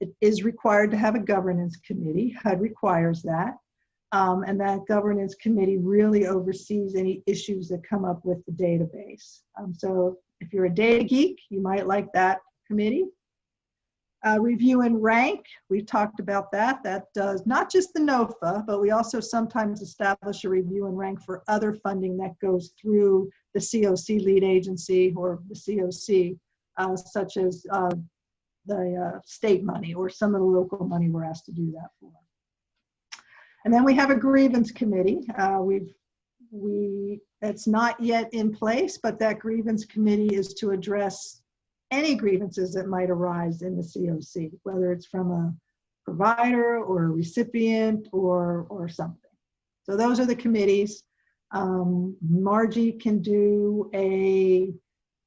It is required to have a governance committee. HUD requires that. And that governance committee really oversees any issues that come up with the database. So if you're a data geek, you might like that committee. Review and rank, we've talked about that. That does not just the NOFA, but we also sometimes establish a review and rank for other funding that goes through the CoC lead agency or the CoC, such as the state money or some of the local money we're asked to do that for. And then we have a grievance committee. It's not yet in place, but that grievance committee is to address any grievances that might arise in the CoC, whether it's from a provider or a recipient or something. So those are the committees. Margie can do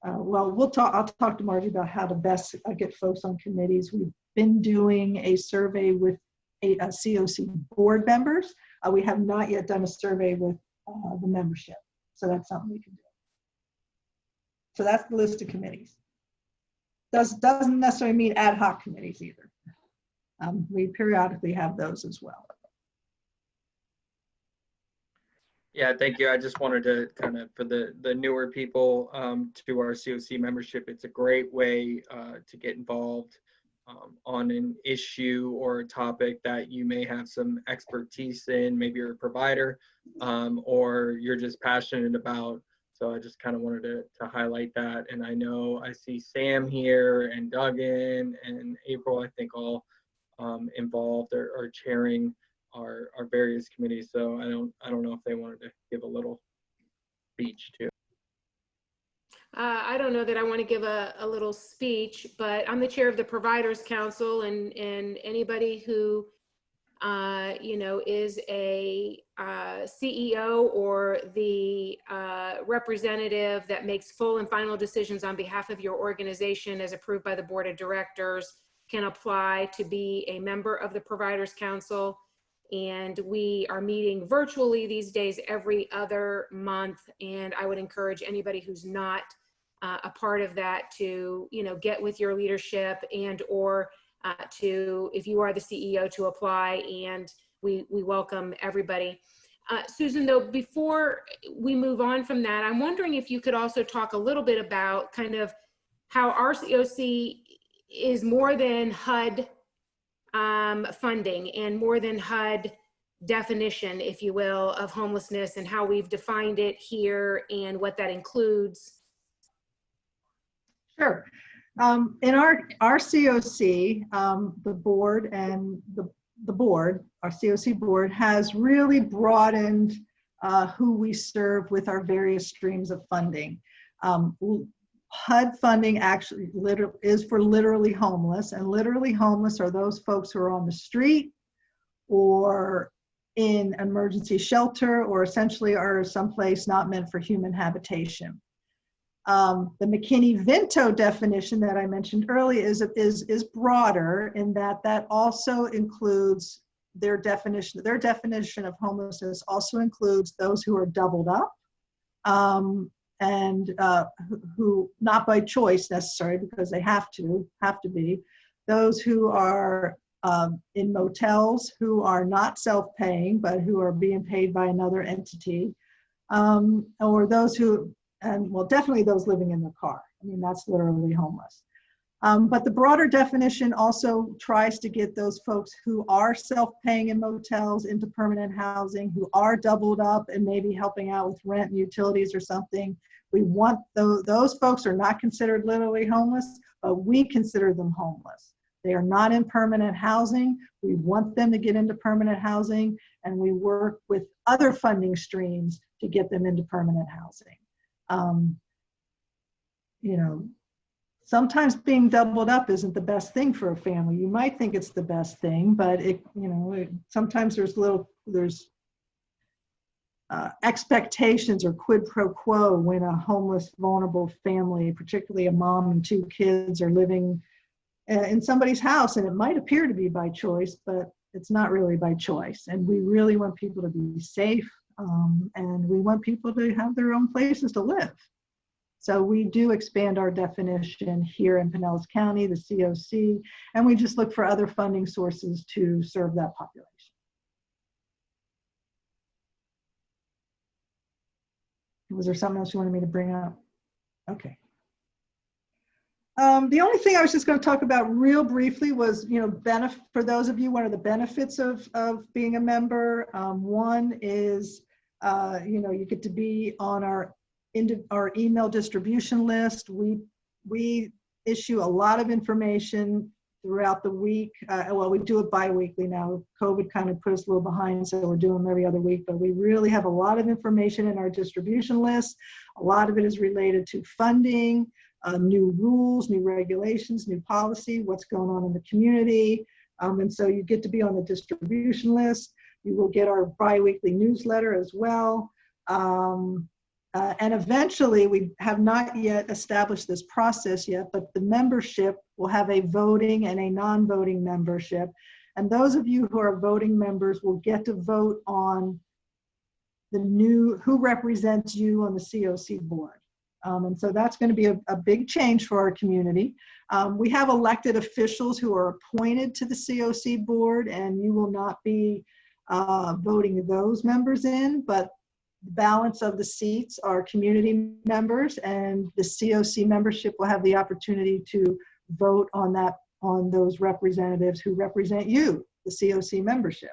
I'll talk to Margie about how to best get folks on committees. We've been doing a survey with CoC board members. We have not yet done a survey with the membership. So that's something we can do. So that's the list of committees. Doesn't necessarily mean ad hoc committees either. We periodically have those as well. Yeah, thank you. I just wanted to kind of, for the newer people to our CoC membership, it's a great way to get involved on an issue or a topic that you may have some expertise in. Maybe you're a provider or you're just passionate about. So I just kind of wanted to highlight that. And I know I see Sam here and Duggan and April, I think all involved or chairing our various committees. So I don't know if they wanted to give a little speech too. I don't know that I want to give a little speech, but I'm the chair of the Providers Council, and anybody who is a CEO or the representative that makes full and final decisions on behalf of your organization as approved by the board of directors can apply to be a member of the Providers Council. And we are meeting virtually these days every other month. And I would encourage anybody who's not a part of that to, get with your leadership and or to, if you are the CEO, to apply, and we welcome everybody. Susan, though, before we move on from that, I'm wondering if you could also talk a little bit about kind of how our CoC is more than HUD funding and more than HUD definition, if you will, of homelessness and how we've defined it here and what that includes. Sure. In our CoC, the board and the board, our CoC board, has really broadened who we serve with our various streams of funding. HUD funding actually is for literally homeless, and literally homeless are those folks who are on the street or in emergency shelter or essentially are someplace not meant for human habitation. The McKinney-Vento definition that I mentioned earlier is broader in that also includes their definition. Their definition of homelessness also includes those who are doubled up and who, not by choice necessarily, because they have to be, those who are in motels, who are not self-paying, but who are being paid by another entity, or those who, and well, definitely those living in the car. I mean, that's literally homeless. But the broader definition also tries to get those folks who are self-paying in motels into permanent housing, who are doubled up and maybe helping out with rent and utilities or something. We want those folks are not considered literally homeless, but we consider them homeless. They are not in permanent housing. We want them to get into permanent housing, and we work with other funding streams to get them into permanent housing. Sometimes being doubled up isn't the best thing for a family. You might think it's the best thing, but sometimes there's expectations or quid pro quo when a homeless, vulnerable family, particularly a mom and 2 kids, are living in somebody's house, and it might appear to be by choice, but it's not really by choice. And we really want people to be safe, and we want people to have their own places to live. So we do expand our definition here in Pinellas County, the CoC, and we just look for other funding sources to serve that population. Was there something else you wanted me to bring up? Okay. The only thing I was just going to talk about real briefly was, for those of you, what are the benefits of being a member? One is, you get to be on our email distribution list. We issue a lot of information throughout the week. Well, we do it bi-weekly now. COVID kind of put us a little behind, so we're doing them every other week, but we really have a lot of information in our distribution list. A lot of it is related to funding, new rules, new regulations, new policy, what's going on in the community. And so you get to be on the distribution list. You will get our bi-weekly newsletter as well. And eventually, we have not yet established this process yet, but the membership will have a voting and a non-voting membership. And those of you who are voting members will get to vote on who represents you on the CoC board. And so that's going to be a big change for our community. We have elected officials who are appointed to the CoC board, and you will not be voting those members in, but the balance of the seats are community members, and the CoC membership will have the opportunity to vote on those representatives who represent you, the CoC membership.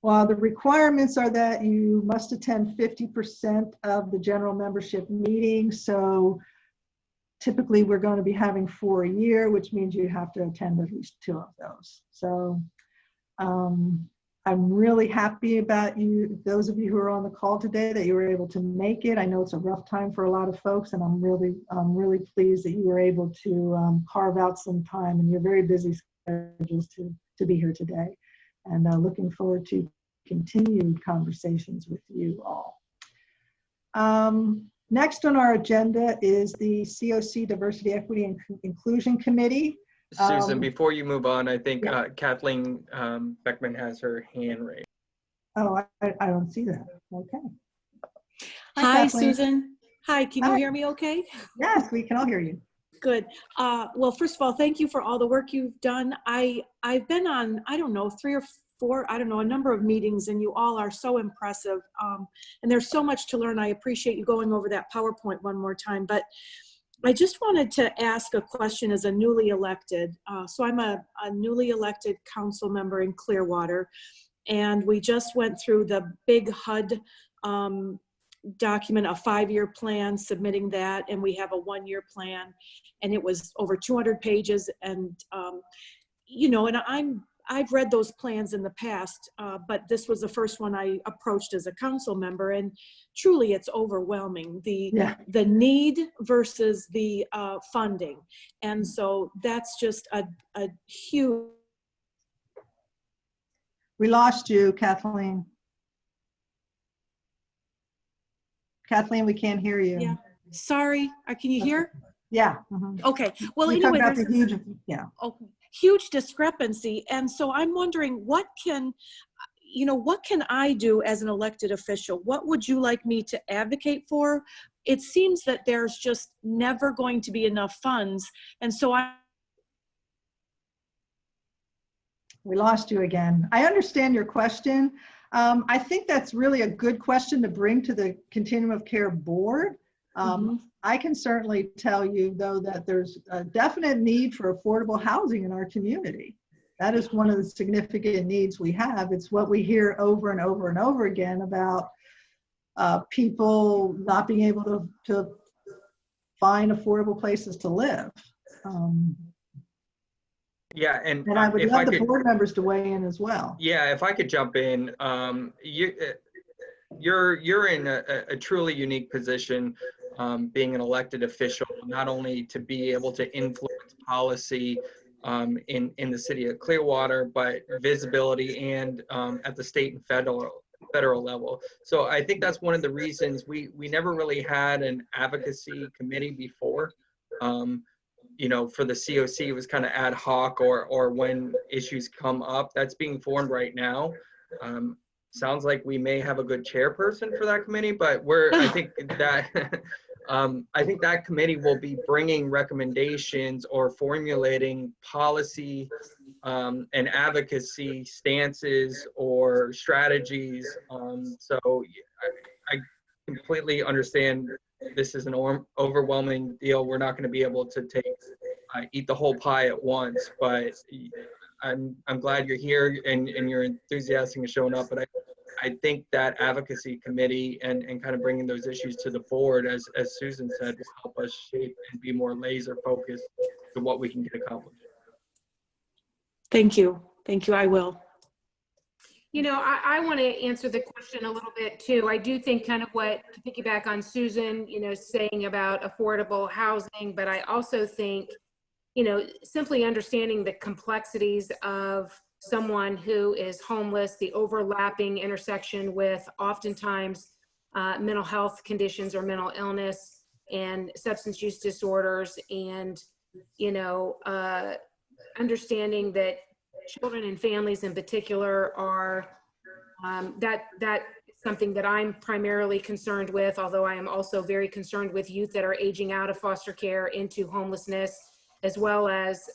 Well, the requirements are that you must attend 50% of the general membership meeting. So typically we're going to be having 4 a year, which means you have to attend at least 2 of those. So I'm really happy about those of you who are on the call today, that you were able to make it. I know it's a rough time for a lot of folks, and I'm really pleased that you were able to carve out some time in your very busy schedules to be here today. And looking forward to continued conversations with you all. Next on our agenda is the CoC Diversity, Equity, and Inclusion Committee. Susan, before you move on, I think yeah. Kathleen Beckman has her hand raised. Oh, I don't see that. Okay. Hi, Kathleen. Susan. Hi, can you hear me okay? Yes, we can all hear you. Good. Well, first of all, thank you for all the work you've done. I've been on, I don't know, 3 or 4, I don't know, a number of meetings, and you all are so impressive. And there's so much to learn. I appreciate you going over that PowerPoint one more time. But I just wanted to ask a question as a newly elected. So I'm a newly elected council member in Clearwater, and we just went through the big HUD document, a 5-year plan, submitting that, and we have a 1-year plan, and it was over 200 pages. And and I've read those plans in the past, but this was the first one I approached as a council member, and truly it's overwhelming, the need versus the funding. And so that's just a huge. We lost you, Kathleen. Kathleen, we can't hear you. Yeah, sorry, can you hear? Yeah. Mm-hmm. Okay, well, we anyway, about there's the huge, yeah. Okay. Huge discrepancy. And so I'm wondering, what can I do as an elected official? What would you like me to advocate for? It seems that there's just never going to be enough funds. And so We lost you again. I understand your question. I think that's really a good question to bring to the Continuum of Care board. I can certainly tell you, though, that there's a definite need for affordable housing in our community. That is one of the significant needs we have. It's what we hear over and over and over again about people not being able to find affordable places to live. Yeah, and I would love the board members to weigh in as well. Yeah, if I could jump in, you're in a truly unique position, being an elected official, not only to be able to influence policy in the city of Clearwater, but visibility and at the state and federal level. So I think that's one of the reasons we never really had an advocacy committee before. You know, for the CoC, it was kind of ad hoc or when issues come up. That's being formed right now. Sounds like we may have a good chairperson for that committee, but I think that I think that committee will be bringing recommendations or formulating policy and advocacy stances or strategies. So I completely understand this is an overwhelming deal. We're not going to be able to eat the whole pie at once, but I'm glad you're here and you're enthusiastic and showing up. But I think that advocacy committee and kind of bringing those issues to the board, as Susan said, will help us shape and be more laser focused to what we can get accomplished. Thank you. Thank you. I will. You know, I want to answer the question a little bit too. I do think kind of what, to piggyback on Susan, you know, saying about affordable housing, but I also think, you know, simply understanding the complexities of someone who is homeless, the overlapping intersection with oftentimes mental health conditions or mental illness and substance use disorders, and, you know, understanding that children and families in particular are, that is something that I'm primarily concerned with, although I am also very concerned with youth that are aging out of foster care into homelessness, as well as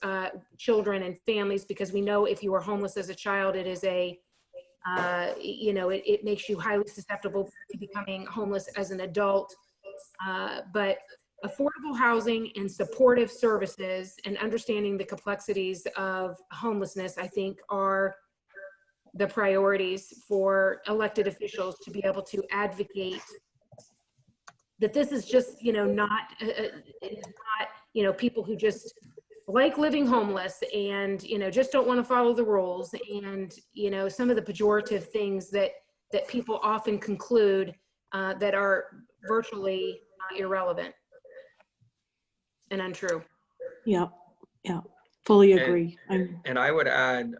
children and families, because we know if you are homeless as a child, it is you know, it makes you highly susceptible to becoming homeless as an adult. But affordable housing and supportive services and understanding the complexities of homelessness, I think, are the priorities for elected officials to be able to advocate that this is just, you know, not, you know, people who just like living homeless and, you know, just don't want to follow the rules, and, you know, some of the pejorative things that people often conclude that are virtually irrelevant and untrue. Yeah, yeah, fully agree. And I would add,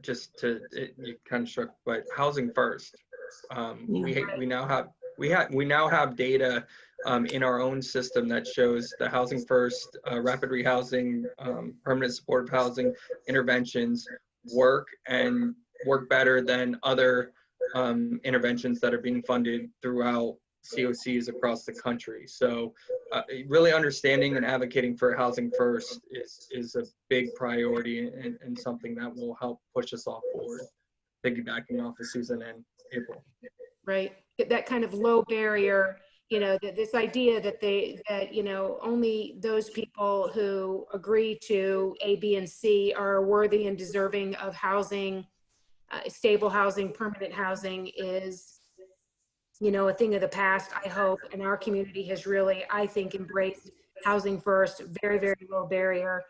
just to, you kind of struck, but housing first. We now have data in our own system that shows the housing first, rapid rehousing, permanent supportive housing interventions work better than other interventions that are being funded throughout CoCs across the country. So really understanding and advocating for housing first is a big priority and something that will help push us all forward, piggybacking off of Susan and April. Right, that kind of low barrier, you know, this idea that you know, only those people who agree to A, B, and C are worthy and deserving of housing, stable housing, permanent housing is, you know, a thing of the past, I hope. And our community has really, I think, embraced housing first, very, very low barrier,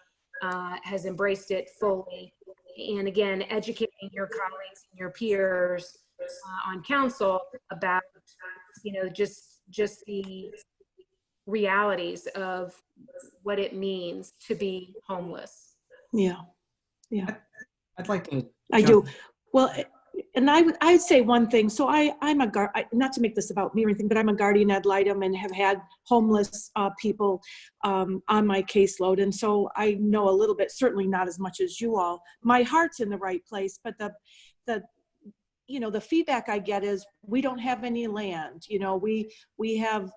has embraced it fully. And again, educating your colleagues and your peers on council about, you know, just the realities of what it means to be homeless. Yeah, yeah. I'd like to. I do. Well, and I'd say one thing. So I'm not to make this about me or anything, but I'm a guardian ad litem and have had homeless people on my caseload. And so I know a little bit, certainly not as much as you all. My heart's in the right place, but the you know, the feedback I get is we don't have any land. You know, we have,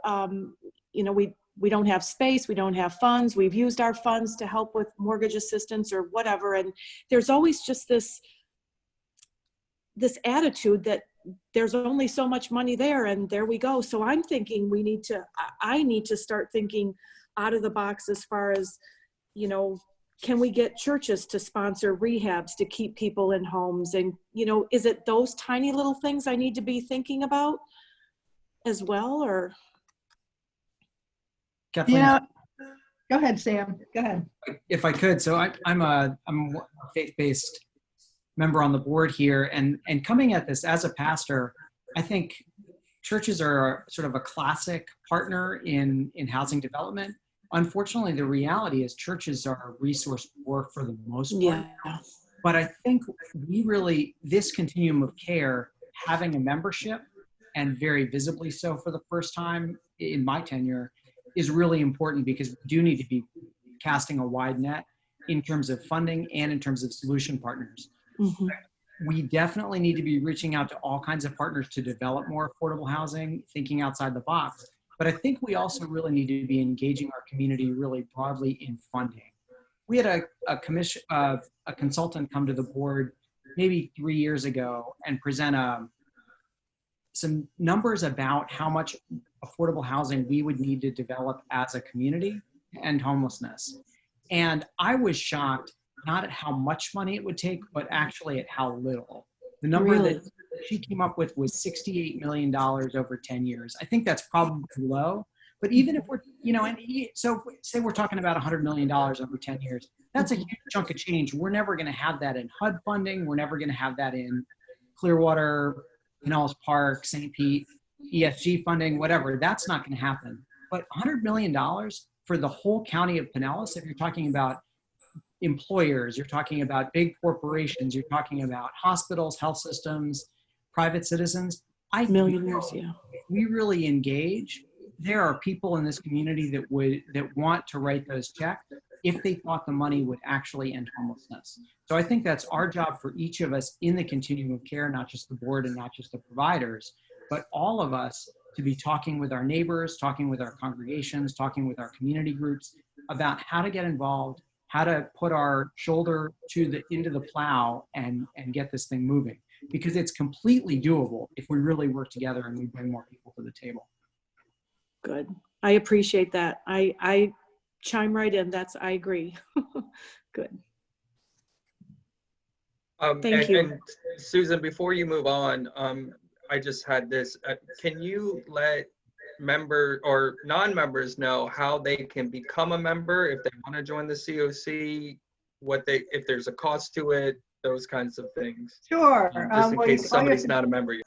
you know, we don't have space, we don't have funds. We've used our funds to help with mortgage assistance or whatever. And there's always just this attitude that there's only so much money there and there we go. So I'm thinking I need to start thinking out of the box as far as, you know, can we get churches to sponsor rehabs to keep people in homes? And, you know, is it those tiny little things I need to be thinking about as well, or? Kathleen, Yeah, go ahead, Sam, go ahead. if I could. So I'm a faith-based member on the board here, and coming at this as a pastor, I think churches are sort of a classic partner in housing development. Unfortunately, the reality is churches are resource poor for the most part. Yeah. But I think this continuum of care having a membership, and very visibly so for the first time in my tenure, is really important because we do need to be casting a wide net in terms of funding and in terms of solution partners. Mhm. We definitely need to be reaching out to all kinds of partners to develop more affordable housing, thinking outside the box. But I think we also really need to be engaging our community really broadly in funding. We had a consultant come to the board maybe 3 years ago and present some numbers about how much affordable housing we would need to develop as a community to end homelessness. And I was shocked, not at how much money it would take, but actually at how little. The number Really? that she came up with was $68 million over 10 years. I think that's probably low, but even if we're, so say we're talking about $100 million over 10 years, that's a huge chunk of change. We're never going to have that in HUD funding. We're never going to have that in Clearwater, Pinellas Park, St. Pete, ESG funding, whatever. That's not going to happen. But $100 million for the whole county of Pinellas, if you're talking about employers, you're talking about big corporations, you're talking about hospitals, health systems, private citizens. Millionaires, yeah. If we really engage, there are people in this community that want to write those checks if they thought the money would actually end homelessness. So I think that's our job for each of us in the continuum of care, not just the board and not just the providers, but all of us to be talking with our neighbors, talking with our congregations, talking with our community groups about how to get involved, how to put our shoulder into the plow and get this thing moving. Because it's completely doable if we really work together and we bring more people to the table. Good. I appreciate that. I chime right in. I agree. Good. Thank you. And Susan, before you move on, I just had this. Can you let member or non-members know how they can become a member if they want to join the CoC? If there's a cost to it, those kinds of things. Sure. Just in case somebody's not a member yet.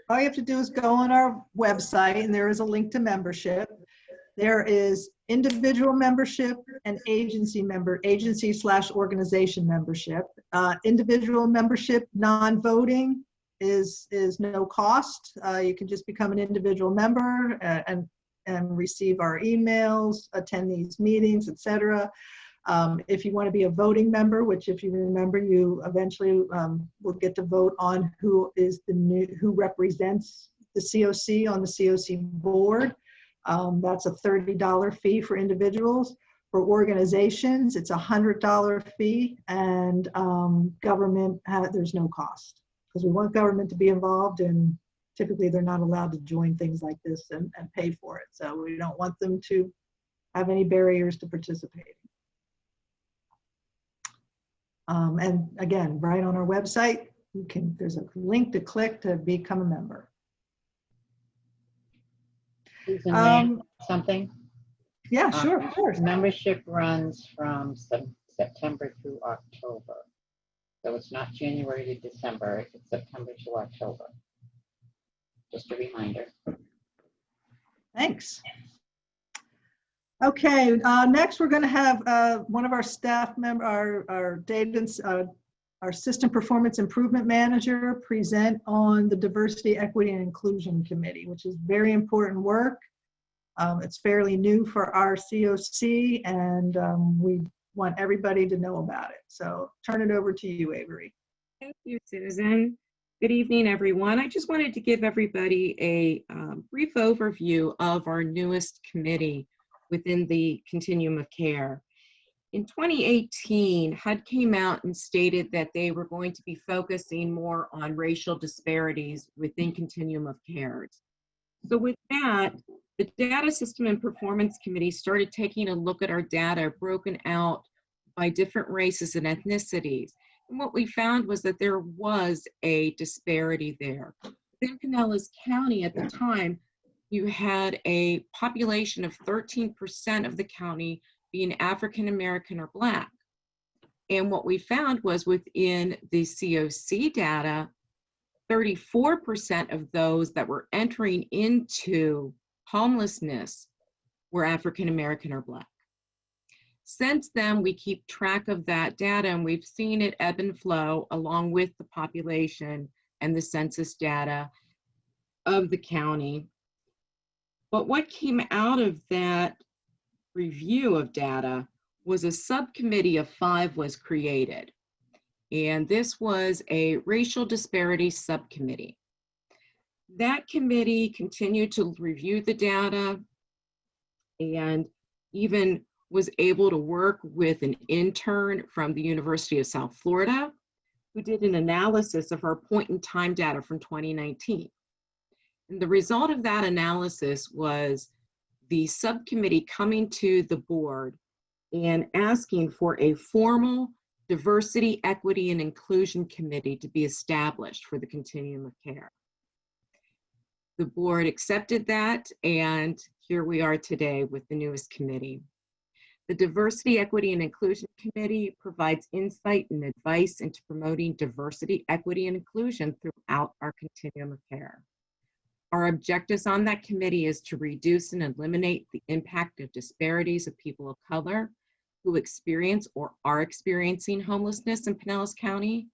All you have to do is go on our website and there is a link to membership. There is individual membership and agency/organization membership. Individual membership, non-voting is no cost. You can just become an individual member and receive our emails, attend these meetings, etc. If you want to be a voting member, which if you remember, you eventually will get to vote on who represents the CoC on the CoC board. That's a $30 fee for individuals. For organizations, it's a $100 fee, and government, there's no cost because we want government to be involved, and typically they're not allowed to join things like this and pay for it. So we don't want them to have any barriers to participating. And again, right on our website, there's a link to click to become a member. Susan, may I add something? Yeah, sure, of course. Membership runs from September through October. So it's not January to December, it's September to October. Just a reminder. Thanks. Okay, next we're going to have one of our staff member, our System Performance Improvement Manager present on the Diversity, Equity, and Inclusion Committee, which is very important work. It's fairly new for our CoC, and we want everybody to know about it. So turn it over to you, Avery. Thank you, Susan. Good evening, everyone. I just wanted to give everybody a brief overview of our newest committee within the continuum of care. In 2018, HUD came out and stated that they were going to be focusing more on racial disparities within continuum of care. So with that, the Data System and Performance Committee started taking a look at our data broken out by different races and ethnicities. And what we found was that there was a disparity there. Within Pinellas County at the time, you had a population of 13% of the county being African American or Black. And what we found was within the CoC data, 34% of those that were entering into homelessness were African American or Black. Since then, we keep track of that data, and we've seen it ebb and flow along with the population and the census data of the county. But what came out of that review of data was a subcommittee of 5 was created. And this was a racial disparity subcommittee. That committee continued to review the data and even was able to work with an intern from the University of South Florida who did an analysis of our point in time data from 2019. And the result of that analysis was the subcommittee coming to the board and asking for a formal diversity, equity, and inclusion committee to be established for the continuum of care. The board accepted that, and here we are today with the newest committee. The Diversity, Equity, and Inclusion Committee provides insight and advice into promoting diversity, equity, and inclusion throughout our continuum of care. Our objectives on that committee is to reduce and eliminate the impact of disparities of people of color who experience or are experiencing homelessness in Pinellas County,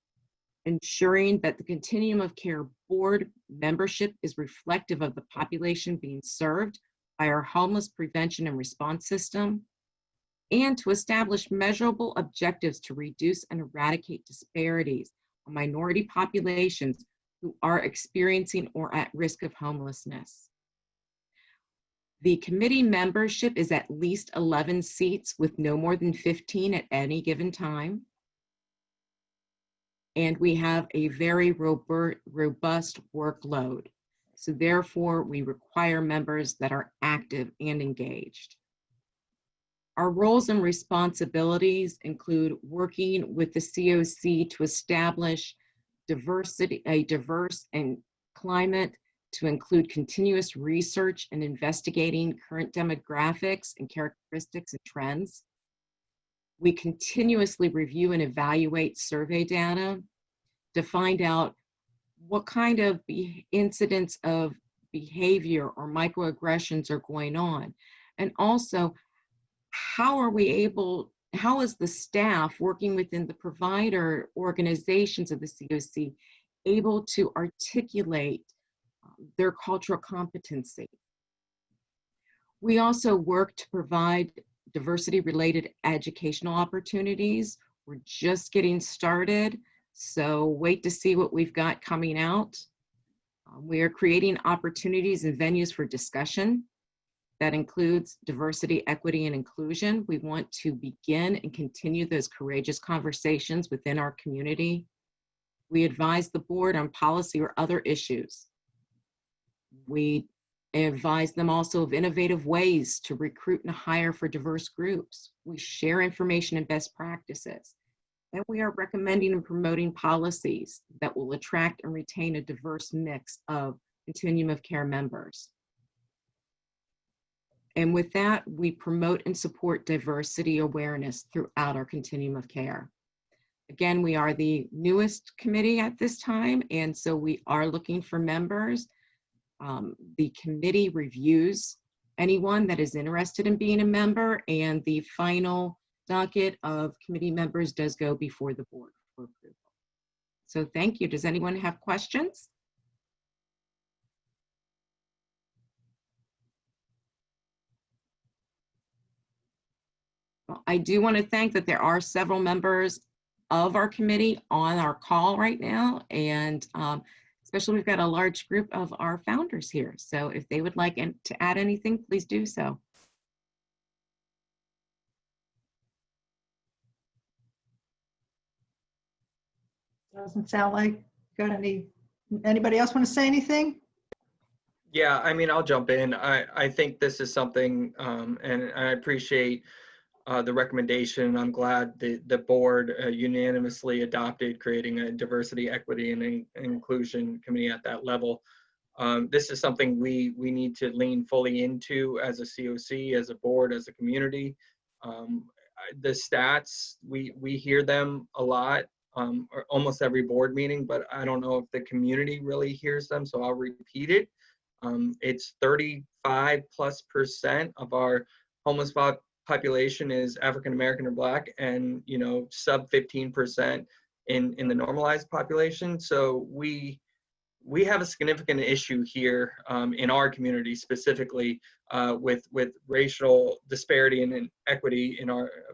ensuring that the continuum of care board membership is reflective of the population being served by our homeless prevention and response system, and to establish measurable objectives to reduce and eradicate disparities on minority populations who are experiencing or at risk of homelessness. The committee membership is at least 11 seats with no more than 15 at any given time. And we have a very robust workload. So therefore, we require members that are active and engaged. Our roles and responsibilities include working with the CoC to establish a diverse and climate to include continuous research and investigating current demographics and characteristics and trends. We continuously review and evaluate survey data to find out what kind of incidents of behavior or microaggressions are going on. And also, how is the staff working within the provider organizations of the CoC able to articulate their cultural competency? We also work to provide diversity-related educational opportunities. We're just getting started, so wait to see what we've got coming out. We are creating opportunities and venues for discussion. That includes diversity, equity, and inclusion. We want to begin and continue those courageous conversations within our community. We advise the board on policy or other issues. We advise them also of innovative ways to recruit and hire for diverse groups. We share information and best practices. And we are recommending and promoting policies that will attract and retain a diverse mix of continuum of care members. And with that, we promote and support diversity awareness throughout our continuum of care. Again, we are the newest committee at this time, and so we are looking for members. The committee reviews anyone that is interested in being a member, and the final docket of committee members does go before the board for approval. So thank you. Does anyone have questions? Well, I do want to thank that there are several members of our committee on our call right now, and especially we've got a large group of our founders here. So if they would like to add anything, please do so. Doesn't sound like got anybody else want to say anything? Yeah, I mean, I'll jump in. I think this is something, and I appreciate the recommendation. I'm glad the board unanimously adopted creating a diversity, equity, and inclusion committee at that level. This is something we need to lean fully into as a CoC, as a board, as a community. The stats, we hear them a lot, or almost every board meeting, but I don't know if the community really hears them, so I'll repeat it. It's 35+% of our homeless population is African American or Black, and sub 15% in the normalized population. So we we have a significant issue here in our community, specifically with racial disparity and inequity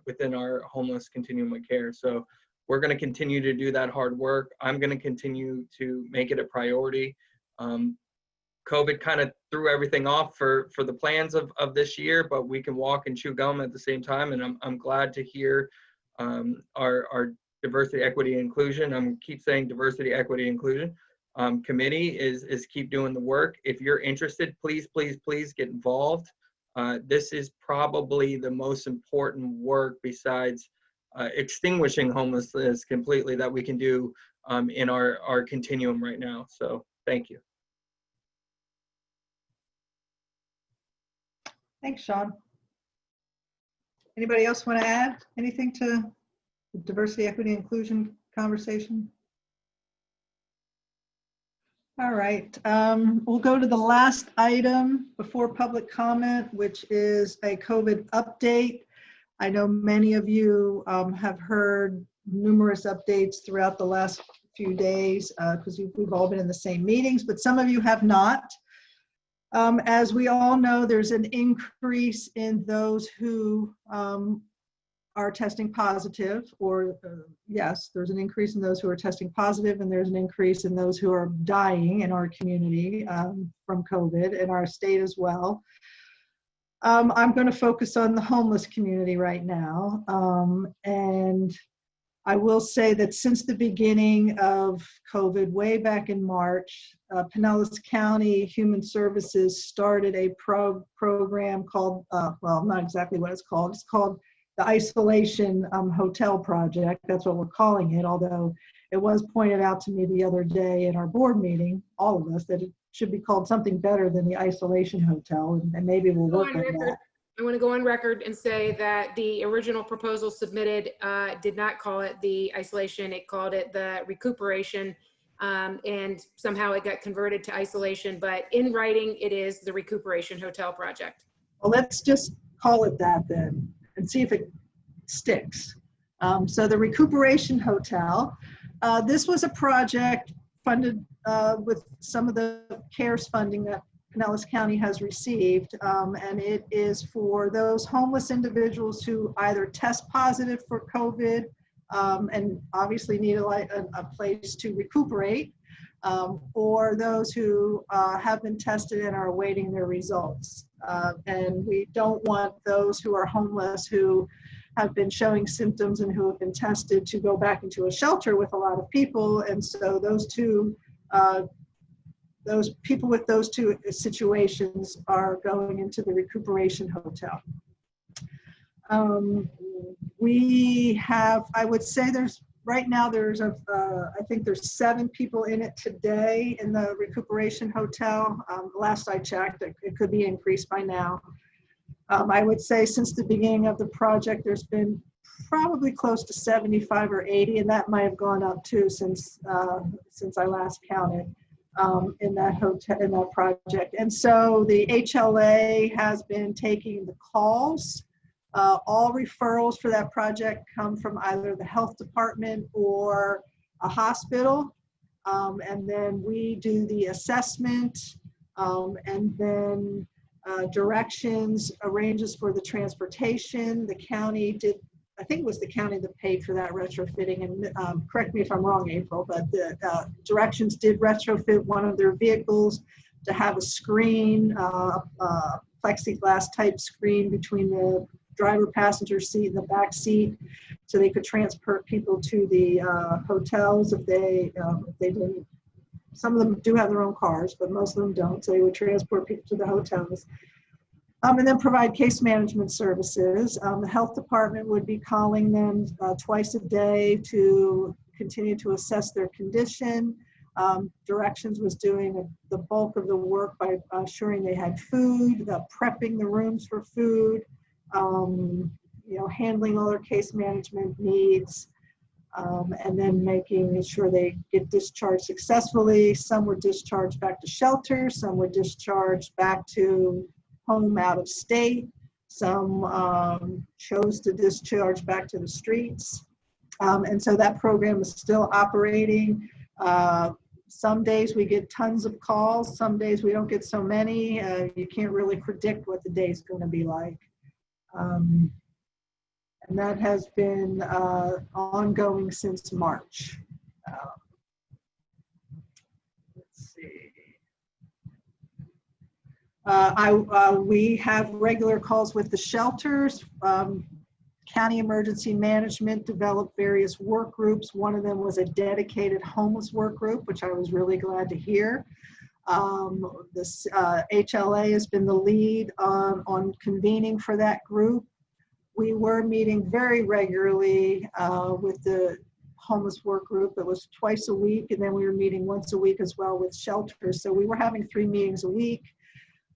within our homeless continuum of care. So we're going to continue to do that hard work. I'm going to continue to make it a priority. COVID kind of threw everything off for the plans of this year, but we can walk and chew gum at the same time. And I'm glad to hear our diversity, equity, inclusion. I'm keep saying diversity, equity, inclusion committee is keep doing the work. If you're interested, please get involved. This is probably the most important work besides extinguishing homelessness completely that we can do in our continuum right now. So thank you. Thanks, Sean. Anybody else want to add anything to the diversity, equity, inclusion conversation? All right, we'll go to the last item before public comment, which is a COVID update. I know many of you have heard numerous updates throughout the last few days because we've all been in the same meetings, but some of you have not. As we all know, there's an increase in those who are testing positive, or yes, there's an increase in those who are testing positive, and there's an increase in those who are dying in our community from COVID, in our state as well. I'm going to focus on the homeless community right now. And I will say that since the beginning of COVID, way back in March, Pinellas County Human Services started a program called, well, not exactly what it's called. It's called the Isolation Hotel Project. That's what we're calling it, although it was pointed out to me the other day in our board meeting, all of us, that it should be called something better than the Isolation Hotel, and maybe we'll work on that. I want to go on record and say that the original proposal submitted did not call it the isolation, it called it the recuperation, and somehow it got converted to isolation, but in writing it is the Recuperation Hotel Project. Well, let's just call it that then and see if it sticks. So the Recuperation Hotel, this was a project funded with some of the CARES funding that Pinellas County has received, and it is for those homeless individuals who either test positive for COVID and obviously need a place to recuperate, or those who have been tested and are awaiting their results. And we don't want those who are homeless who have been showing symptoms and who have been tested to go back into a shelter with a lot of people. And so those people with those two situations are going into the Recuperation Hotel. We have, I would say right now I think there's 7 people in it today in the Recuperation Hotel. Last I checked, it could be increased by now. I would say since the beginning of the project, there's been probably close to 75 or 80, and that might have gone up too since I last counted. In that hotel, in that project. And so the HLA has been taking the calls. All referrals for that project come from either the health department or a hospital. And then we do the assessment, and then directions, arranges for the transportation. The county did, I think it was the county that paid for that retrofitting, and correct me if I'm wrong, April, but the directions did retrofit one of their vehicles to have a screen, plexiglass type screen between the driver passenger seat and the back seat, so they could transport people to the hotels if they didn't. Some of them do have their own cars, but most of them don't, so they would transport people to the hotels. And then provide case management services. The health department would be calling them twice a day to continue to assess their condition. Directions was doing the bulk of the work by ensuring they had food, prepping the rooms for food, handling all their case management needs, and then making sure they get discharged successfully. Some were discharged back to shelter, some were discharged back to home out of state. Some chose to discharge back to the streets. And so that program is still operating. Some days we get tons of calls, some days we don't get so many. You can't really predict what the day's going to be like. And that has been ongoing since March. Let's see. We have regular calls with the shelters. County Emergency Management developed various work groups. One of them was a dedicated homeless work group, which I was really glad to hear. This HLA has been the lead on convening for that group. We were meeting very regularly with the homeless work group. It was twice a week, and then we were meeting once a week as well with shelters. So we were having 3 meetings a week.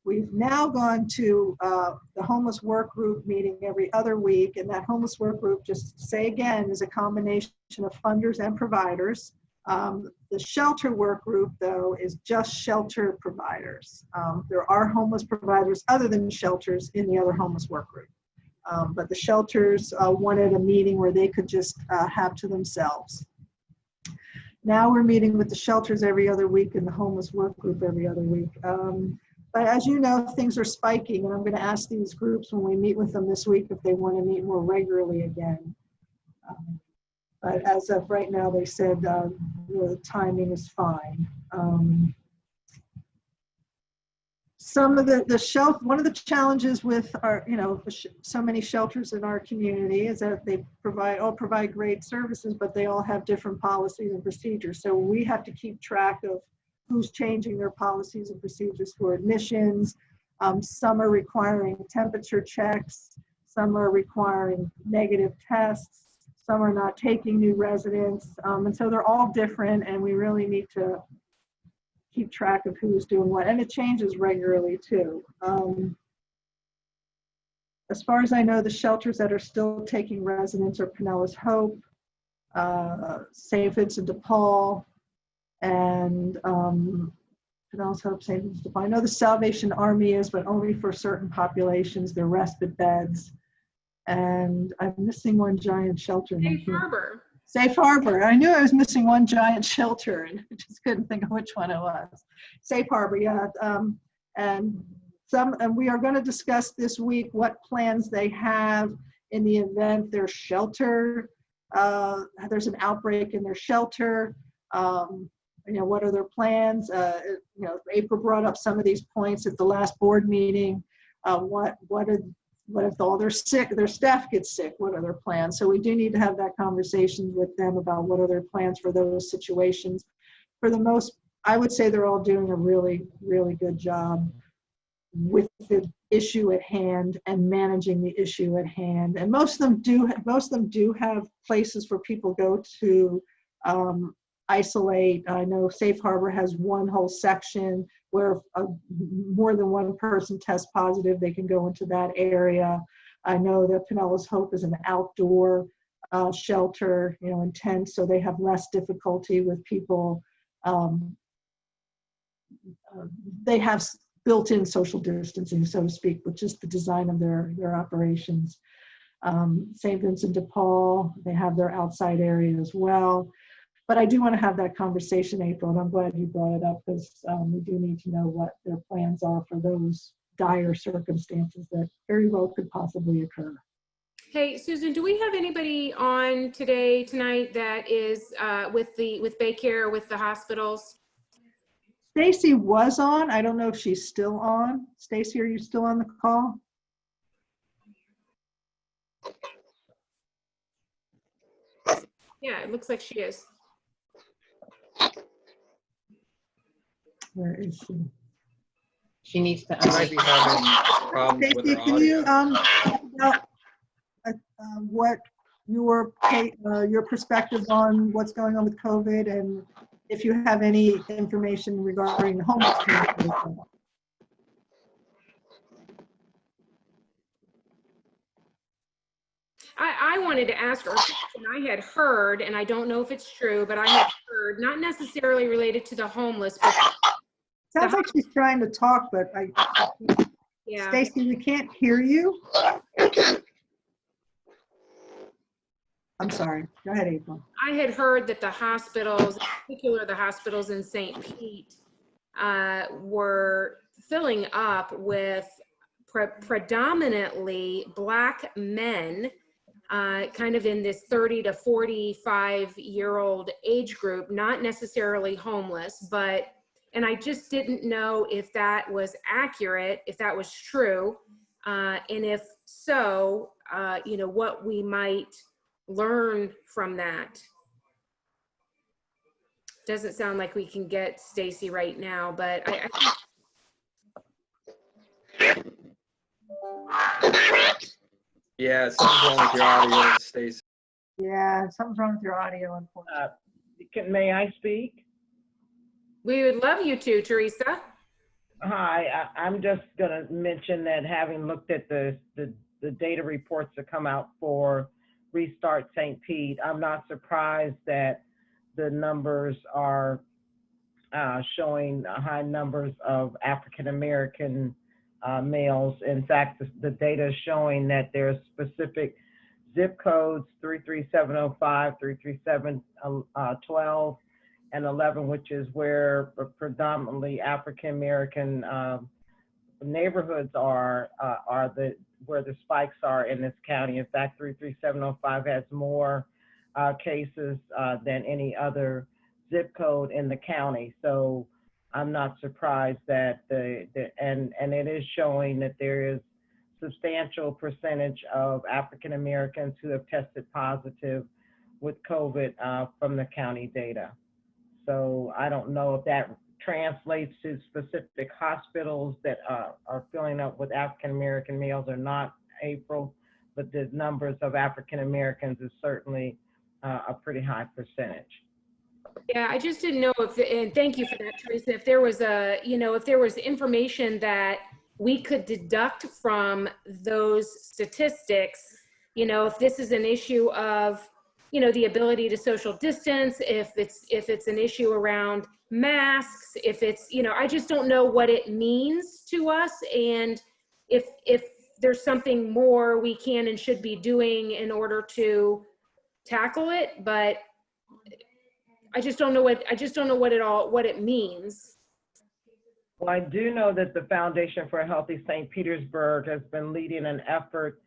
We've now gone to the homeless work group meeting every other week, and that homeless work group, just to say again, is a combination of funders and providers. The shelter work group, though, is just shelter providers. There are homeless providers other than shelters in the other homeless work group. But the shelters wanted a meeting where they could just have to themselves. Now we're meeting with the shelters every other week and the homeless work group every other week. But as you know, things are spiking, and I'm going to ask these groups when we meet with them this week if they want to meet more regularly again. But as of right now, they said the timing is fine. Some of the shelter, one of the challenges with our, so many shelters in our community is that they all provide great services, but they all have different policies and procedures. So we have to keep track of who's changing their policies and procedures for admissions. Some are requiring temperature checks. Some are requiring negative tests. Some are not taking new residents. And so they're all different, and we really need to keep track of who's doing what. And it changes regularly too. As far as I know, the shelters that are still taking residents are Pinellas Hope, St. Vincent de Paul, and Pinellas Hope, St. Vincent de Paul. I know the Salvation Army is, but only for certain populations. They're respite beds. And I'm missing one giant shelter. Safe Harbor. Safe Harbor. I knew I was missing one giant shelter, and I just couldn't think of which one it was. Safe Harbor, yeah. And we are going to discuss this week what plans they have in the event their shelter, there's an outbreak in their shelter. What are their plans? April brought up some of these points at the last board meeting. What if all their staff gets sick? What are their plans? So we do need to have that conversation with them about what are their plans for those situations. For the most, I would say they're all doing a really, really good job with the issue at hand and managing the issue at hand. And most of them do have places where people go to isolate. I know Safe Harbor has one whole section where more than one person tests positive, they can go into that area. I know that Pinellas Hope is an outdoor shelter, in tent, so they have less difficulty with people. They have built-in social distancing, so to speak, which is the design of their operations. St. Vincent de Paul, they have their outside area as well. But I do want to have that conversation, April, and I'm glad you brought it up because we do need to know what their plans are for those dire circumstances that very well could possibly occur. Hey, Susan, do we have anybody on tonight that is with Baycare, with the hospitals? Stacy was on. I don't know if she's still on. Stacy, are you still on the call? Yeah, it looks like she is. Where is she? She needs to. She might be having problems with her Can you audio. what your perspective on what's going on with COVID, and if you have any information regarding the homeless community? I wanted to ask her, and I had heard, and I don't know if it's true, but I had heard, not necessarily related to the homeless, but Sounds like she's trying to talk, but yeah. Stacy, we can't hear you. I'm sorry. Go ahead, April. I had heard that the hospitals, in particular the hospitals in St. Pete, were filling up with predominantly Black men, kind of in this 30 to 45-year-old age group, not necessarily homeless, but, and I just didn't know if that was accurate, if that was true, and if so, you know, what we might learn from that. Doesn't sound like we can get Stacy right now, but I Yeah, something's wrong with your audio, Stacy. Yeah, something's wrong with your audio, unfortunately. May I speak? we would love you to, Teresa. Hi, I'm just going to mention that having looked at the data reports that come out for Restart St. Pete, I'm not surprised that the numbers are showing high numbers of African American males. In fact, the data is showing that there's specific zip codes 33705, 33712, and 11, which is where predominantly African American neighborhoods are where the spikes are in this county. In fact, 33705 has more cases than any other zip code in the county. So I'm not surprised that and it is showing that there is substantial percentage of African Americans who have tested positive with COVID from the county data. So I don't know if that translates to specific hospitals that are filling up with African American males or not, April, but the numbers of African Americans is certainly a pretty high percentage. Yeah, I just didn't know if, and thank you for that, Teresa, if there was a, you know, if there was information that we could deduct from those statistics, you know, if this is an issue of, you know, the ability to social distance, if it's an issue around masks, if it's, you know, I just don't know what it means to us, and if there's something more we can and should be doing in order to tackle it, but I just don't know what it means. Well, I do know that the Foundation for a Healthy St. Petersburg has been leading an effort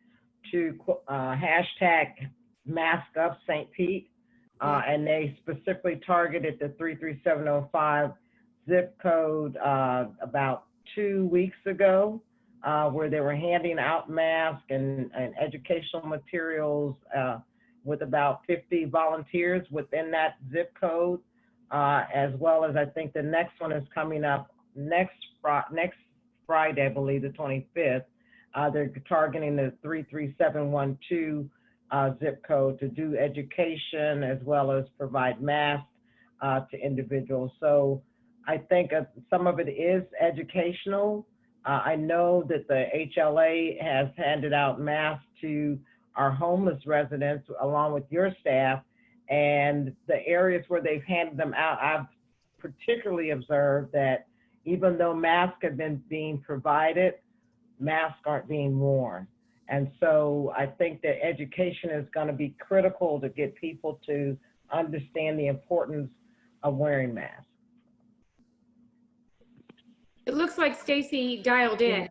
to hashtag Mask Up St. Pete, and they specifically targeted the 33705 zip code about 2 weeks ago, where they were handing out masks and educational materials with about 50 volunteers within that zip code, as well as I think the next one is coming up next Friday, I believe the 25th. They're targeting the 33712 zip code to do education as well as provide masks to individuals. So I think some of it is educational. I know that the HLA has handed out masks to our homeless residents along with your staff, and the areas where they've handed them out, I've particularly observed that even though masks have been being provided, masks aren't being worn. And so I think that education is going to be critical to get people to understand the importance of wearing masks. It looks like Stacy dialed in.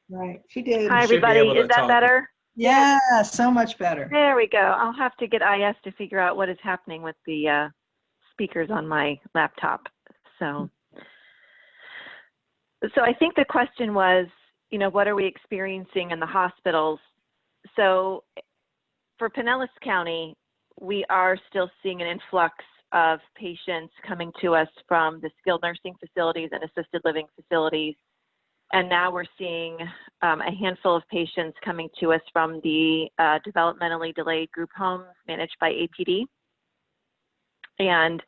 Right, she did. Hi, everybody. Is that better? Yeah, so much better. There we go. I'll have to get IS to figure out what is happening with the speakers on my laptop. So I think the question was, you know, what are we experiencing in the hospitals? So for Pinellas County, we are still seeing an influx of patients coming to us from the skilled nursing facilities and assisted living facilities. And now we're seeing a handful of patients coming to us from the developmentally delayed group homes managed by APD. And,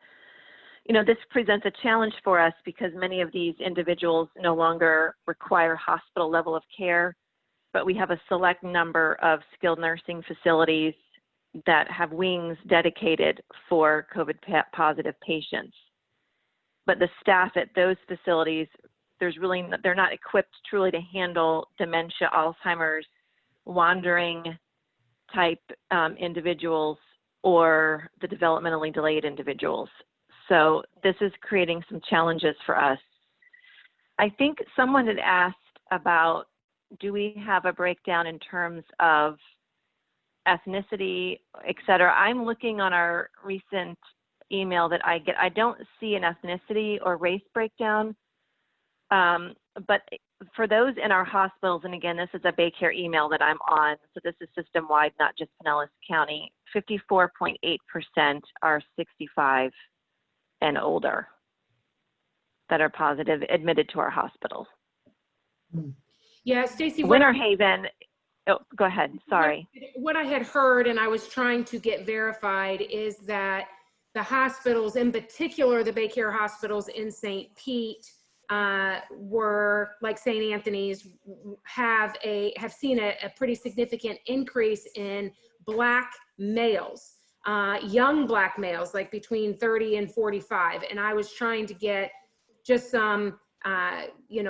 you know, this presents a challenge for us because many of these individuals no longer require hospital level of care, but we have a select number of skilled nursing facilities that have wings dedicated for COVID positive patients. But the staff at those facilities, they're not equipped truly to handle dementia, Alzheimer's, wandering type individuals or the developmentally delayed individuals. So this is creating some challenges for us. I think someone had asked about, do we have a breakdown in terms of ethnicity, et cetera? I'm looking on our recent email that I get. I don't see an ethnicity or race breakdown, but for those in our hospitals, and again, this is a Baycare email that I'm on, so this is system-wide, not just Pinellas County, 54.8% are 65 and older that are positive admitted to our hospitals. Yeah, Stacy. Winter Haven, oh, go ahead, sorry. What I had heard, and I was trying to get verified, is that the hospitals, in particular the Baycare hospitals in St. Pete, were, like St. Anthony's, have seen a pretty significant increase in Black males, young Black males, like between 30 and 45. And I was trying to get just some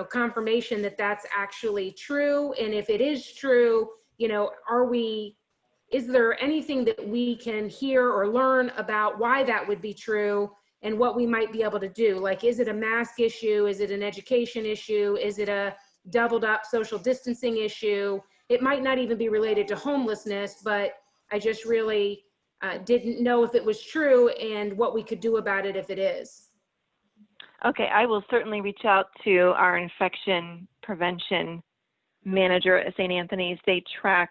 confirmation that that's actually true. And if it is true, is there anything that we can hear or learn about why that would be true and what we might be able to do? Like, is it a mask issue? Is it an education issue? Is it a doubled up social distancing issue? It might not even be related to homelessness, but I just really didn't know if it was true and what we could do about it if it is. Okay, I will certainly reach out to our infection prevention manager at St. Anthony's. They track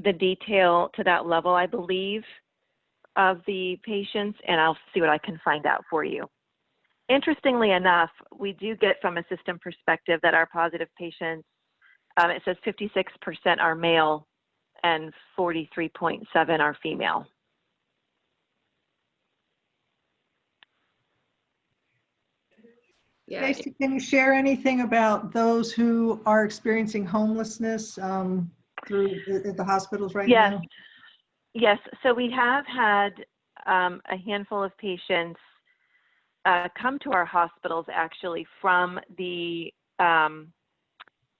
the detail to that level, I believe, of the patients, and I'll see what I can find out for you. Interestingly enough, we do get from a system perspective that our positive patients, it says 56% are male and 43.7 are female. Yeah. Stacey, can you share anything about those who are experiencing homelessness through the hospitals right now? Yes, so we have had a handful of patients come to our hospitals actually from the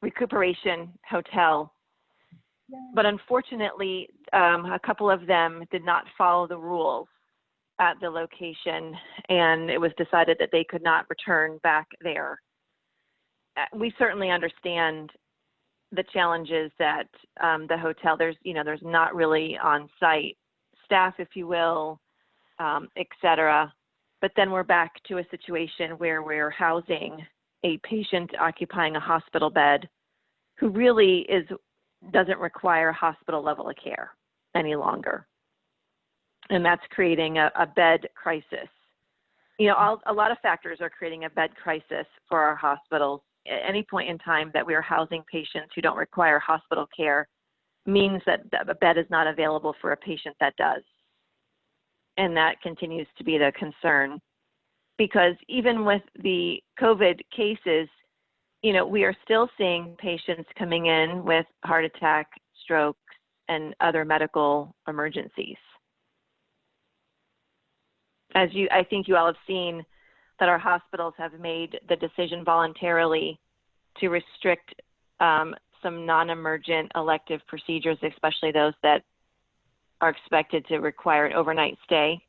recuperation hotel. But unfortunately, a couple of them did not follow the rules at the location, and it was decided that they could not return back there. We certainly understand the challenges that the hotel, there's not really on-site staff, if you will, et cetera. But then we're back to a situation where we're housing a patient occupying a hospital bed who really doesn't require hospital level of care any longer. And that's creating a bed crisis. A lot of factors are creating a bed crisis for our hospitals. At any point in time that we are housing patients who don't require hospital care means that a bed is not available for a patient that does. And that continues to be the concern, because even with the COVID cases, we are still seeing patients coming in with heart attack, strokes, and other medical emergencies. I think you all have seen that our hospitals have made the decision voluntarily to restrict some non-emergent elective procedures, especially those that are expected to require an overnight stay,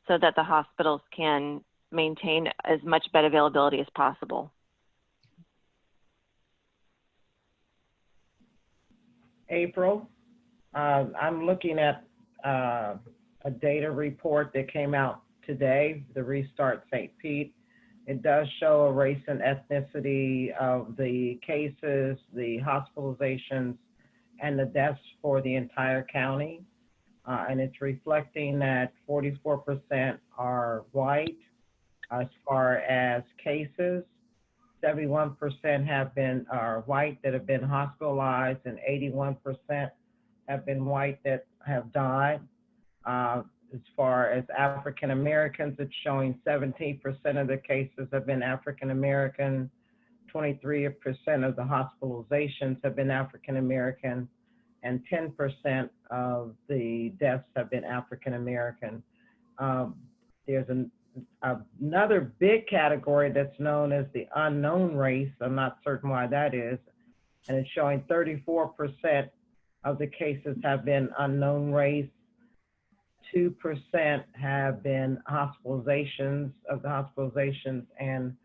so that the hospitals can maintain as much bed availability as possible. April, I'm looking at a data report that came out today, the Restart St. Pete. It does show a race and ethnicity of the cases, the hospitalizations, and the deaths for the entire county. And it's reflecting that 44% are white as far as cases. 71% are white that have been hospitalized, and 81% have been white that have died. As far as African Americans, it's showing 17% of the cases have been African American, 23% of the hospitalizations have been African American, and 10% of the deaths have been African American. There's another big category that's known as the unknown race. I'm not certain why that is. And it's showing 34% of the cases have been unknown race. 2% have been hospitalizations and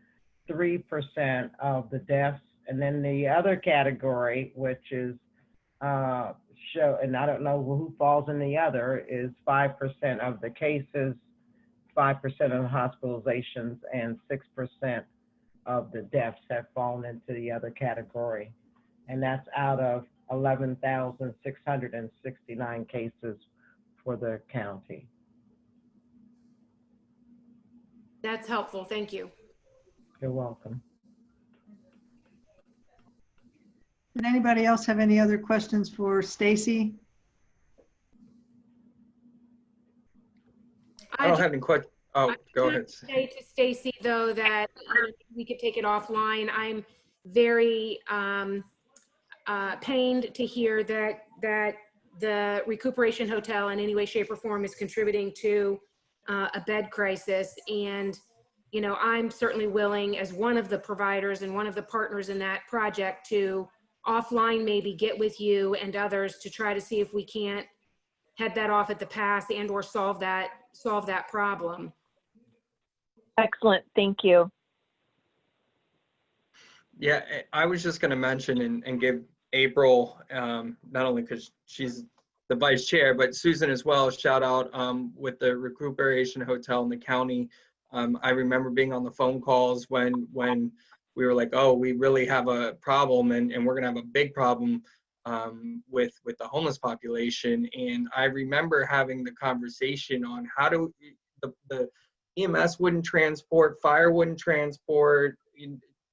3% of the deaths. And then the other category, which is and I don't know who falls in the other, is 5% of the cases, 5% of the hospitalizations, and 6% of the deaths have fallen into the other category. And that's out of 11,669 cases for the county. That's helpful. Thank you. You're welcome. Did anybody else have any other questions for Stacy? I don't have any questions. Oh, go ahead. Say to Stacy though that we could take it offline. I'm very pained to hear that the Recuperation Hotel in any way, shape, or form is contributing to a bed crisis. And you know, I'm certainly willing, as one of the providers and one of the partners in that project, to offline maybe get with you and others to try to see if we can't head that off at the pass and or solve that problem. Excellent, thank you. Yeah, I was just going to mention and give April, not only because she's the vice chair, but Susan as well, shout out with the Recuperation Hotel in the county. I remember being on the phone calls when we were like, oh, we really have a problem and we're going to have a big problem with the homeless population. And I remember having the conversation on how do the EMS wouldn't transport, fire wouldn't transport,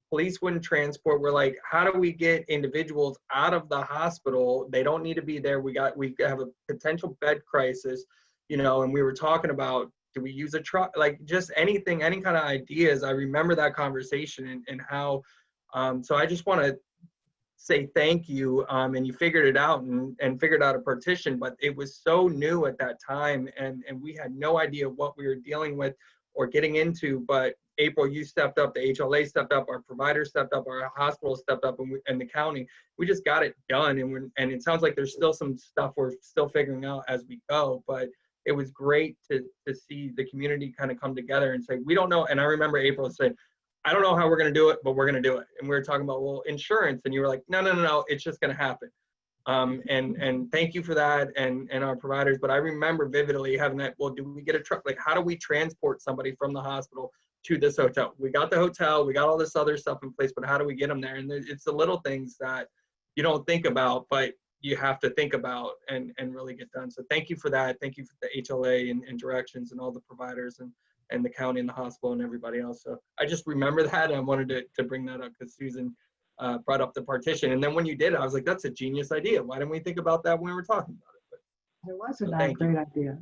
police wouldn't transport. We're like, how do we get individuals out of the hospital? They don't need to be there. We have a potential bed crisis, you know, and we were talking about, do we use a truck? Like just anything, any kind of ideas. I remember that conversation and how, so I just want to say thank you. And you figured it out and figured out a partition, but it was so new at that time. And we had no idea what we were dealing with or getting into, but April, you stepped up, the HLA stepped up, our providers stepped up, our hospital stepped up, and the county, we just got it done. And it sounds like there's still some stuff we're still figuring out as we go, but it was great to see the community kind of come together and say, we don't know. And I remember April saying, I don't know how we're going to do it, but we're going to do it. And we were talking about, well, insurance. And you were like, no, it's just going to happen. And thank you for that and our providers. But I remember vividly having that, well, do we get a truck? Like, how do we transport somebody from the hospital to this hotel? We got the hotel, we got all this other stuff in place, but how do we get them there? And it's the little things that you don't think about, but you have to think about and really get done. So thank you for that. Thank you for the HLA and directions and all the providers and the county and the hospital and everybody else. So I just remember that and I wanted to bring that up because Susan brought up the partition. And then when you did it, I was like, that's a genius idea. Why didn't we think about that when we were talking about it? But, It was a great idea.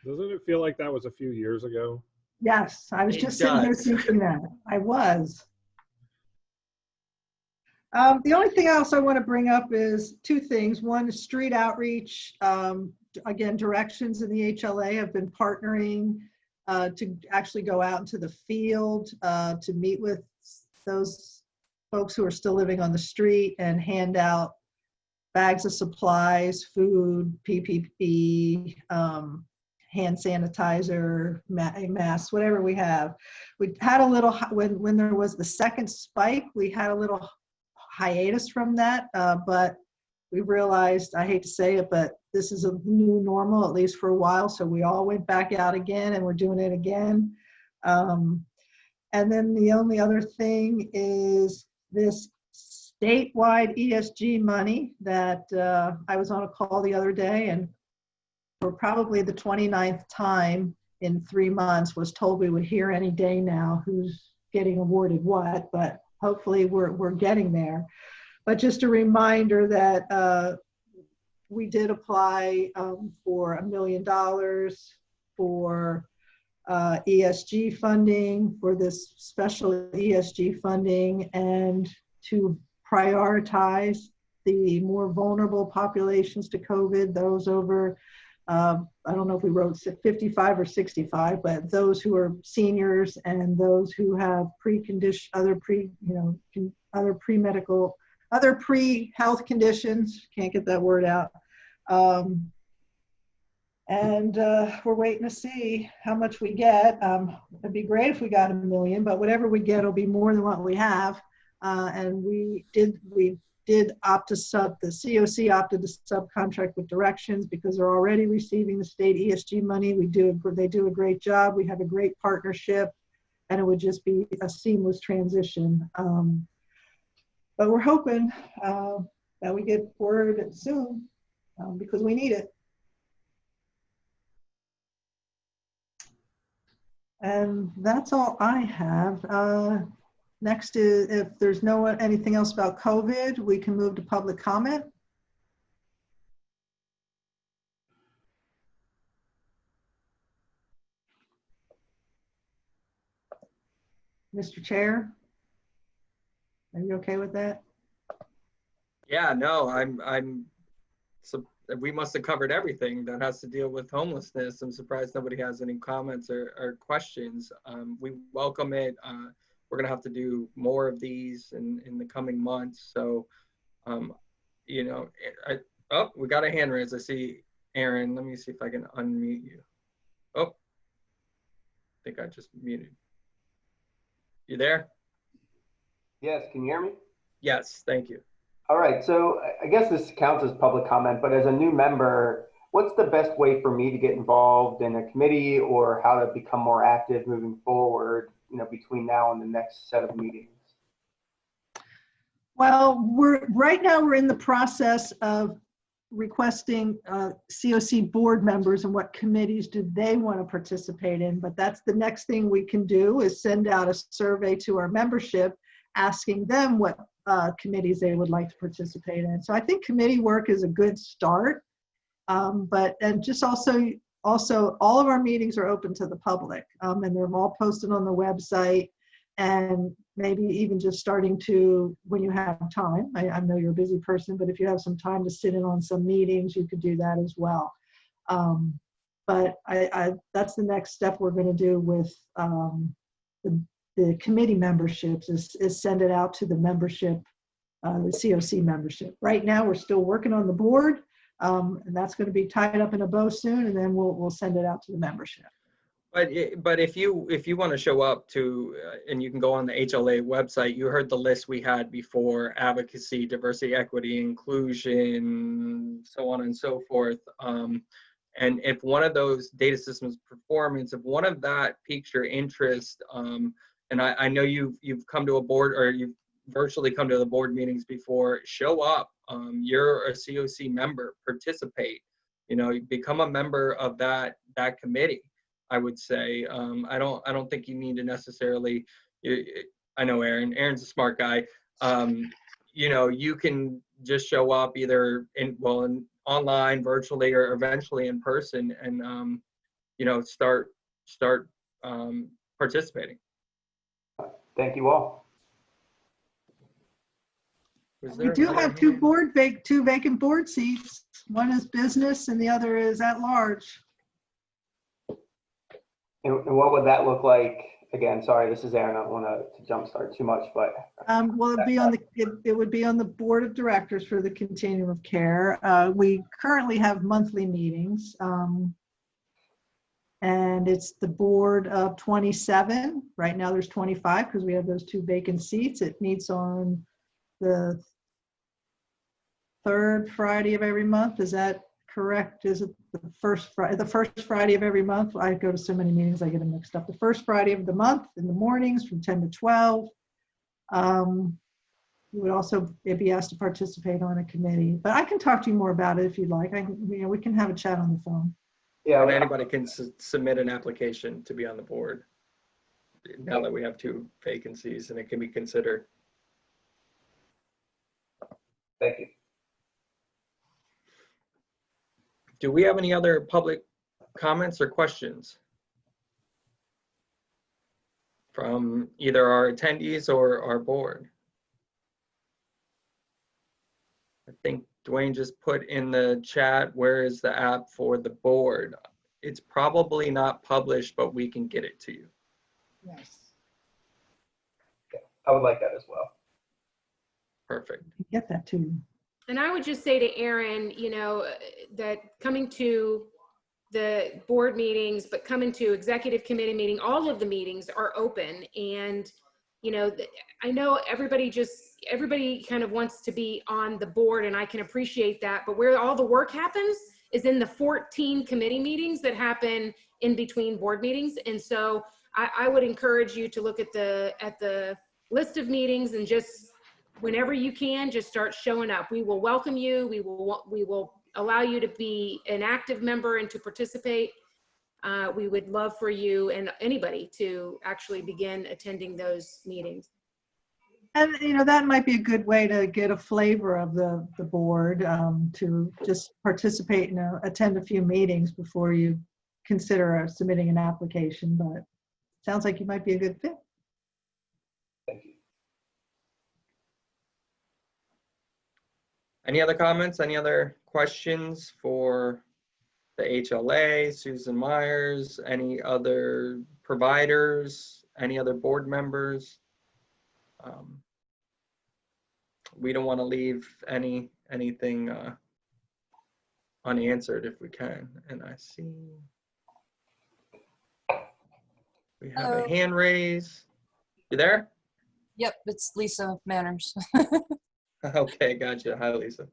Doesn't it feel like that was a few years ago? Yes, I was just sitting here thinking that. I was. The only thing else I want to bring up is two things. One is street outreach. Again, directions in the HLA have been partnering to actually go out into the field to meet with those folks who are still living on the street and hand out bags of supplies, food, PPE, hand sanitizer, masks, whatever we have. We had a little, when there was the second spike, we had a little hiatus from that, but we realized, I hate to say it, but this is a new normal, at least for a while, so we all went back out again and we're doing it again. And then the only other thing is this statewide ESG money that I was on a call the other day, and for probably the 29th time in 3 months was told we would hear any day now who's getting awarded what, but hopefully we're getting there. But just a reminder that we did apply for $1 million for ESG funding, for this special ESG funding, and to prioritize the more vulnerable populations to COVID, those over, I don't know if we wrote 55 or 65, but those who are seniors and those who have other pre-health conditions, can't get that word out. And we're waiting to see how much we get. It'd be great if we got $1 million, but whatever we get will be more than what we have. And we did opt to the CoC opted to subcontract with Directions because they're already receiving the state ESG money. They do a great job. We have a great partnership, and it would just be a seamless transition. But we're hoping that we get word soon because we need it. And that's all I have. Next is, if there's anything else about COVID, we can move to public comment. Mr. Chair, are you okay with that? Yeah, no, so we must have covered everything that has to deal with homelessness. I'm surprised nobody has any comments or questions. We welcome it. We're gonna have to do more of these in the coming months. So, you know, oh, we got a hand raised. I see Aaron. Let me see if I can unmute you. Oh, I think I just muted. You there? Yes, can you hear me? Yes, thank you. All right, so I guess this counts as public comment, but as a new member, what's the best way for me to get involved in a committee or how to become more active moving forward, you know, between now and the next set of meetings? Well, right now we're in the process of requesting CoC board members and what committees do they want to participate in. But that's the next thing we can do is send out a survey to our membership asking them what committees they would like to participate in. So I think committee work is a good start. And just also all of our meetings are open to the public and they're all posted on the website, and maybe even just starting to, when you have time, I know you're a busy person, but if you have some time to sit in on some meetings, you could do that as well. But that's the next step we're going to do with the committee memberships is send it out to the membership, the CoC membership. Right now, we're still working on the board, and that's going to be tied up in a bow soon, and then we'll send it out to the membership. But if you want to show up to, and you can go on the HLA website, you heard the list we had before: advocacy, diversity, equity, inclusion, so on and so forth. And if one of those data systems performance, if one of that piques your interest, and I know you've come to a board or you've virtually come to the board meetings before, show up. You're a CoC member, participate. You know, become a member of that committee. I would say I don't think you need to necessarily. I know Aaron's a smart guy. You know, you can just show up either in online, virtually, or eventually in person, and you know, start participating. Thank you all. We do have two vacant board seats. One is business and the other is at large. And what would that look like? Again, sorry, this is Aaron. I don't want to jumpstart too much, but well, it would be on the board of directors for the continuum of care. We currently have monthly meetings, and it's the board of 27. Right now, there's 25 because we have those two vacant seats. It meets on the third Friday of every month. Is that correct? Is it the first Friday of every month? I go to so many meetings, I get them mixed up. The first Friday of the month in the mornings from 10 to 12. You would also be asked to participate on a committee, but I can talk to you more about it if you'd like. We can have a chat on the phone. Yeah, and anybody can submit an application to be on the board. Now that we have two vacancies, and it can be considered. Thank you. Do we have any other public comments or questions from either our attendees or our board? I think Dwayne just put in the chat, where is the app for the board? It's probably not published, but we can get it to you. Yes. I would like that as well. Perfect. Get that to you. And I would just say to Aaron, you know, that coming to the board meetings, but come into executive committee meeting, all of the meetings are open. And, you know, I know everybody kind of wants to be on the board, and I can appreciate that, but where all the work happens is in the 14 committee meetings that happen in between board meetings. And so I would encourage you to look at the list of meetings, and just whenever you can, just start showing up. We will welcome you. We will allow you to be an active member and to participate. We would love for you and anybody to actually begin attending those meetings. And, you know, that might be a good way to get a flavor of the board, to just participate and attend a few meetings before you consider submitting an application. But sounds like you might be a good fit. Thank you. Any other comments? Any other questions for the HLA, Susan Myers, any other providers, any other board members? We don't want to leave anything unanswered if we can. And I see we have Hello. a hand raise. You there? Yep, it's Lisa Manners. Okay, gotcha. Hi, Lisa.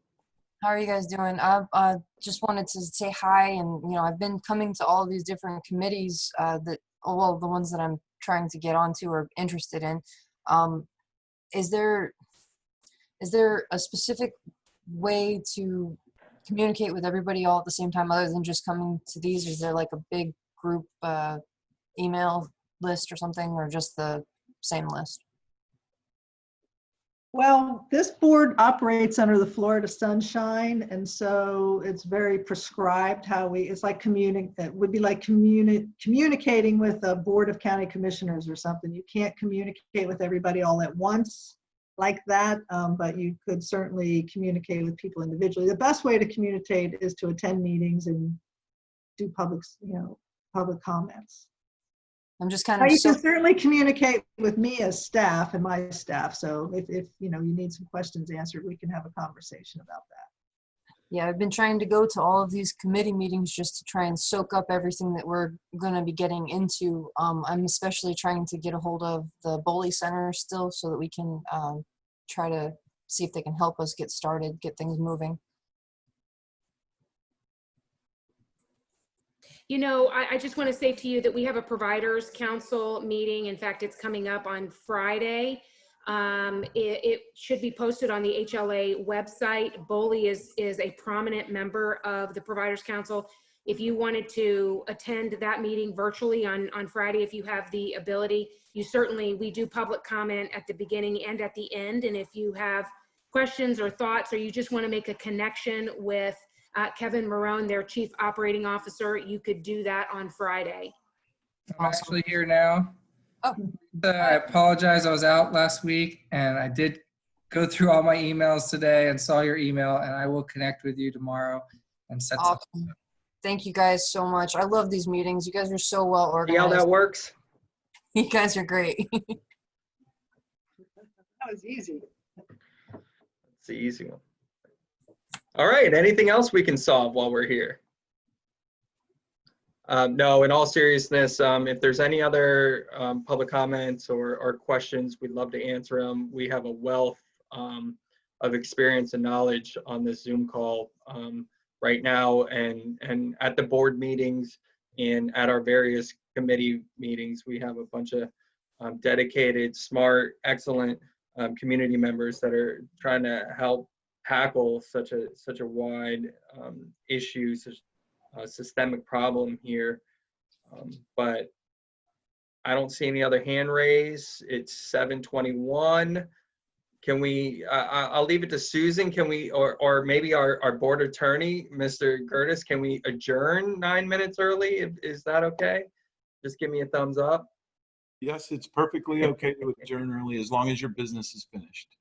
How are you guys doing? I just wanted to say hi, and you know, I've been coming to all of these different committees the ones that I'm trying to get onto or interested in. Is there a specific way to communicate with everybody all at the same time other than just coming to these? Is there like a big group email list or something, or just the same list? Well, this board operates under the Florida Sunshine, and so it's very prescribed how it's like it would be like communicating with a board of county commissioners or something. You can't communicate with everybody all at once like that, but you could certainly communicate with people individually. The best way to communicate is to attend meetings and do public comments. I'm just kind of. You so can certainly communicate with me as staff and my staff. So if you know you need some questions answered, we can have a conversation about that. Yeah, I've been trying to go to all of these committee meetings just to try and soak up everything that we're going to be getting into. I'm especially trying to get a hold of the Boley Center still so that we can try to see if they can help us get started, get things moving. You know, I just want to say to you that we have a providers council meeting. In fact, it's coming up on Friday. It should be posted on the HLA website. Boley is a prominent member of the providers council. If you wanted to attend that meeting virtually on Friday, if you have the ability, we do public comment at the beginning and at the end. And if you have questions or thoughts, or you just want to make a connection with Kevin Marone, their Chief Operating Officer, you could do that on Friday. I'm actually here now. Oh. I apologize. I was out last week, and I did go through all my emails today and saw your email, and I will connect with you tomorrow and set something up. Thank you guys so much. I love these meetings. You guys are so well organized. See how that works? You guys are great. That was easy. It's the easy one. All right, anything else we can solve while we're here? No, in all seriousness, if there's any other public comments or questions, we'd love to answer them. We have a wealth of experience and knowledge on this Zoom call right now, and at the board meetings and at our various committee meetings. We have a bunch of dedicated, smart, excellent community members that are trying to help tackle such a wide issue, such a systemic problem here. But I don't see any other hand raise. It's 7:21. Can we, I'll leave it to Susan. Can we, or maybe our board attorney, Mr. Gertis, can we adjourn 9 minutes early? Is that okay? Just give me a thumbs up. Yes, it's perfectly okay to adjourn early as long as your business is finished.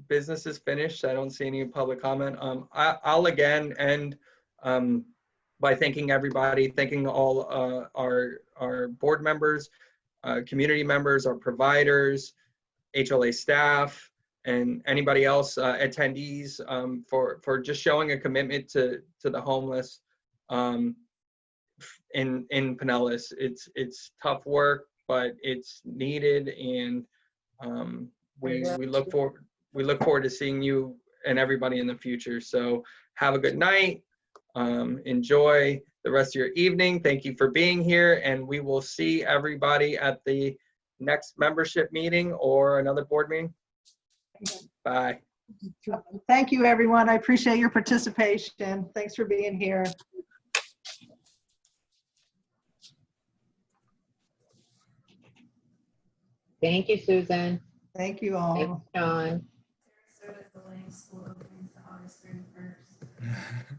Business is finished. I don't see any public comment. I'll again end by thanking everybody, thanking all our board members, community members, our providers, HLA staff, and anybody else, attendees, for just showing a commitment to the homeless. in Pinellas. It's tough work, but it's needed, and we look forward to seeing you and everybody in the future. So have a good night. Enjoy the rest of your evening. Thank you for being here, and we will see everybody at the next membership meeting or another board meeting. Bye. Thank you, everyone. I appreciate your participation. Thanks for being here. Thank you, Susan. Thank you all. Thanks, John. So does the Lang School open to August 31st.